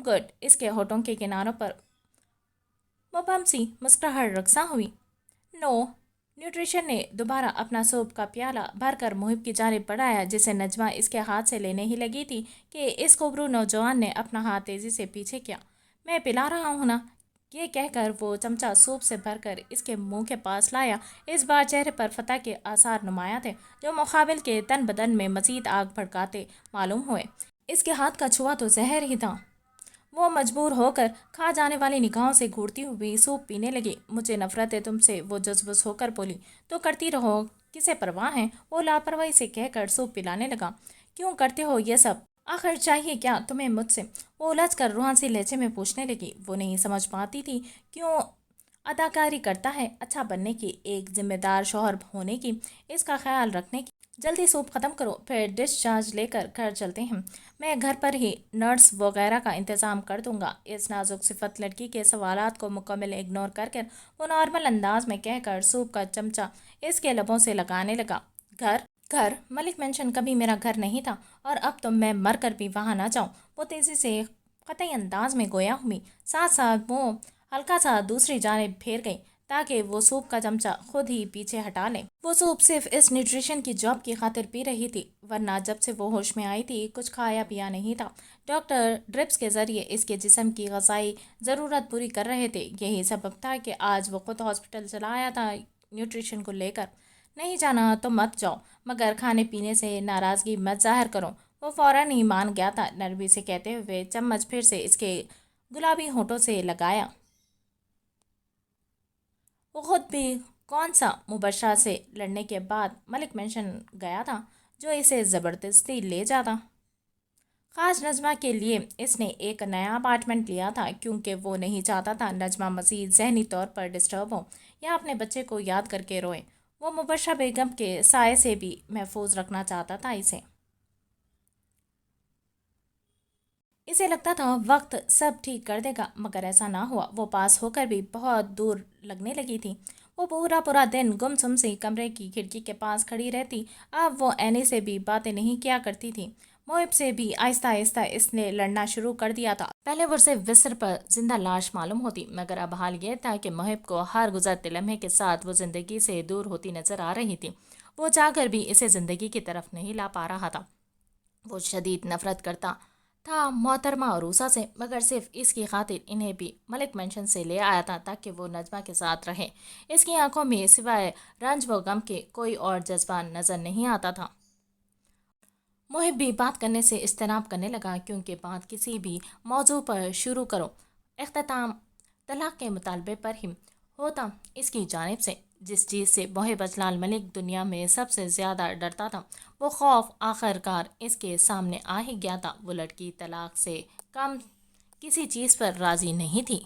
گڈ۔ اس کے ہونٹوں کے کناروں پر مبہم سی مسکراہٹ رقصاں ہوئی۔ نو۔ نیوٹریشن نے دوبارہ اپنا سوپ کا پیالہ بھر کر محب کی جانب بڑھایا، جسے نجمہ اس کے ہاتھ سے لینے ہی لگی تھی کہ اس خوبرو نوجوان نے اپنا ہاتھ تیزی سے پیچھے کیا۔ میں پلا رہا ہوں نا، یہ کہہ کر وہ چمچہ سوپ سے بھر کر اس کے منہ کے پاس لایا۔ اس بار چہرے پر فتح کے آثار نمایاں تھے، جو مقابل کے تن بدن میں مزید آگ بھڑکاتے معلوم ہوئے۔ اس کے ہاتھ کا چھوا تو زہر ہی تھا۔ وہ مجبور ہو کر کھا جانے والی نگاہوں سے گھورتی ہوئی سوپ پینے لگی۔ مجھے نفرت ہے تم سے، وہ جزبز ہو کر بولی۔ تو کرتی رہو، کسے پرواہ ہے، وہ لاپرواہی سے کہہ کر سوپ پلانے لگا۔ کیوں کرتے ہو یہ سب؟ آخر چاہیے کیا تمہیں مجھ سے؟ وہ الجھ کر روحانسی لہجے میں پوچھنے لگی۔ وہ نہیں سمجھ پاتی تھی کیوں اداکاری کرتا ہے، اچھا بننے کی، ایک ذمہ دار شوہر ہونے کی، اس کا خیال رکھنے کی۔ جلدی سوپ ختم کرو، پھر ڈسچارج لے کر گھر چلتے ہیں۔ میں گھر پر ہی نرس وغیرہ کا انتظام کر دوں گا۔ اس نازک صفت لڑکی کے سوالات کو مکمل اگنور کر کر وہ نارمل انداز میں کہہ کر سوپ کا چمچہ اس کے لبوں سے لگانے لگا۔ گھر ملک مینشن کبھی میرا گھر نہیں تھا، اور اب تو میں مر کر بھی وہاں نہ جاؤں۔ وہ تیزی سے قطعی انداز میں گویا ہوئی، ساتھ ساتھ وہ ہلکا سا دوسری جانب پھیر گئی تاکہ وہ سوپ کا چمچہ خود ہی پیچھے ہٹا لے۔ وہ سوپ صرف اس نیوٹریشن کی جاب کی خاطر پی رہی تھی، ورنہ جب سے وہ ہوش میں آئی تھی کچھ کھایا پیا نہیں تھا۔ ڈاکٹر ڈرپس کے ذریعے اس کے جسم کی غذائی ضرورت پوری کر رہے تھے۔ یہی سبب تھا کہ آج وہ خود ہاسپٹل چلا آیا تھا نیوٹریشن کو لے کر۔ نہیں جانا تو مت جاؤ، مگر کھانے پینے سے ناراضگی مت ظاہر کرو۔ وہ فوراً ہی مان گیا تھا، نرمی سے کہتے ہوئے چمچ پھر سے اس کے گلابی ہونٹوں سے لگایا۔ وہ خود بھی کون سا مبشرہ سے لڑنے کے بعد ملک مینشن گیا تھا جو اسے زبردستی لے جاتا۔ خاص نجمہ کے لیے اس نے ایک نیا اپارٹمنٹ لیا تھا، کیونکہ وہ نہیں چاہتا تھا نجمہ مزید ذہنی طور پر ڈسٹرب ہو یا اپنے بچے کو یاد کر کے روئے۔ وہ مبشرہ بیگم کے سائے سے بھی محفوظ رکھنا چاہتا تھا اسے لگتا تھا وقت سب ٹھیک کر دے گا، مگر ایسا نہ ہوا۔ وہ پاس ہو کر بھی بہت دور لگنے لگی تھی۔ وہ پورا دن گم سم سی کمرے کی کھڑکی کے پاس کھڑی رہتی۔ اب وہ اینی سے بھی باتیں نہیں کیا کرتی تھی۔ محب سے بھی آہستہ آہستہ اس نے لڑنا شروع کر دیا تھا۔ پہلے وہ صرف بستر پر زندہ لاش معلوم ہوتی، مگر اب حال یہ تھا کہ محب کو ہر گزرتے لمحے کے ساتھ وہ زندگی سے دور ہوتی نظر آ رہی تھی۔ وہ چاہ کر بھی اسے زندگی کی طرف نہیں لا پا رہا تھا۔ وہ شدید نفرت کرتا تھا محترمہ عروسہ سے، مگر صرف اس کی خاطر انہیں بھی ملک مینشن سے لے آیا تھا تاکہ وہ نجمہ کے ساتھ رہے۔ اس کی آنکھوں میں سوائے رنج و غم کے کوئی اور جذبہ نظر نہیں آتا تھا۔ محب بھی بات کرنے سے اجتناب کرنے لگا، کیونکہ بات کسی بھی موضوع پر شروع کرو اختتام طلاق کے مطالبے پر ہی ہوتا۔ اس کی جانب سے جس چیز سے محب اجلال ملک دنیا میں سب سے زیادہ ڈرتا تھا، وہ خوف آخر کار اس کے سامنے آ ہی گیا تھا۔ وہ لڑکی طلاق سے کم کسی چیز پر راضی نہیں تھی۔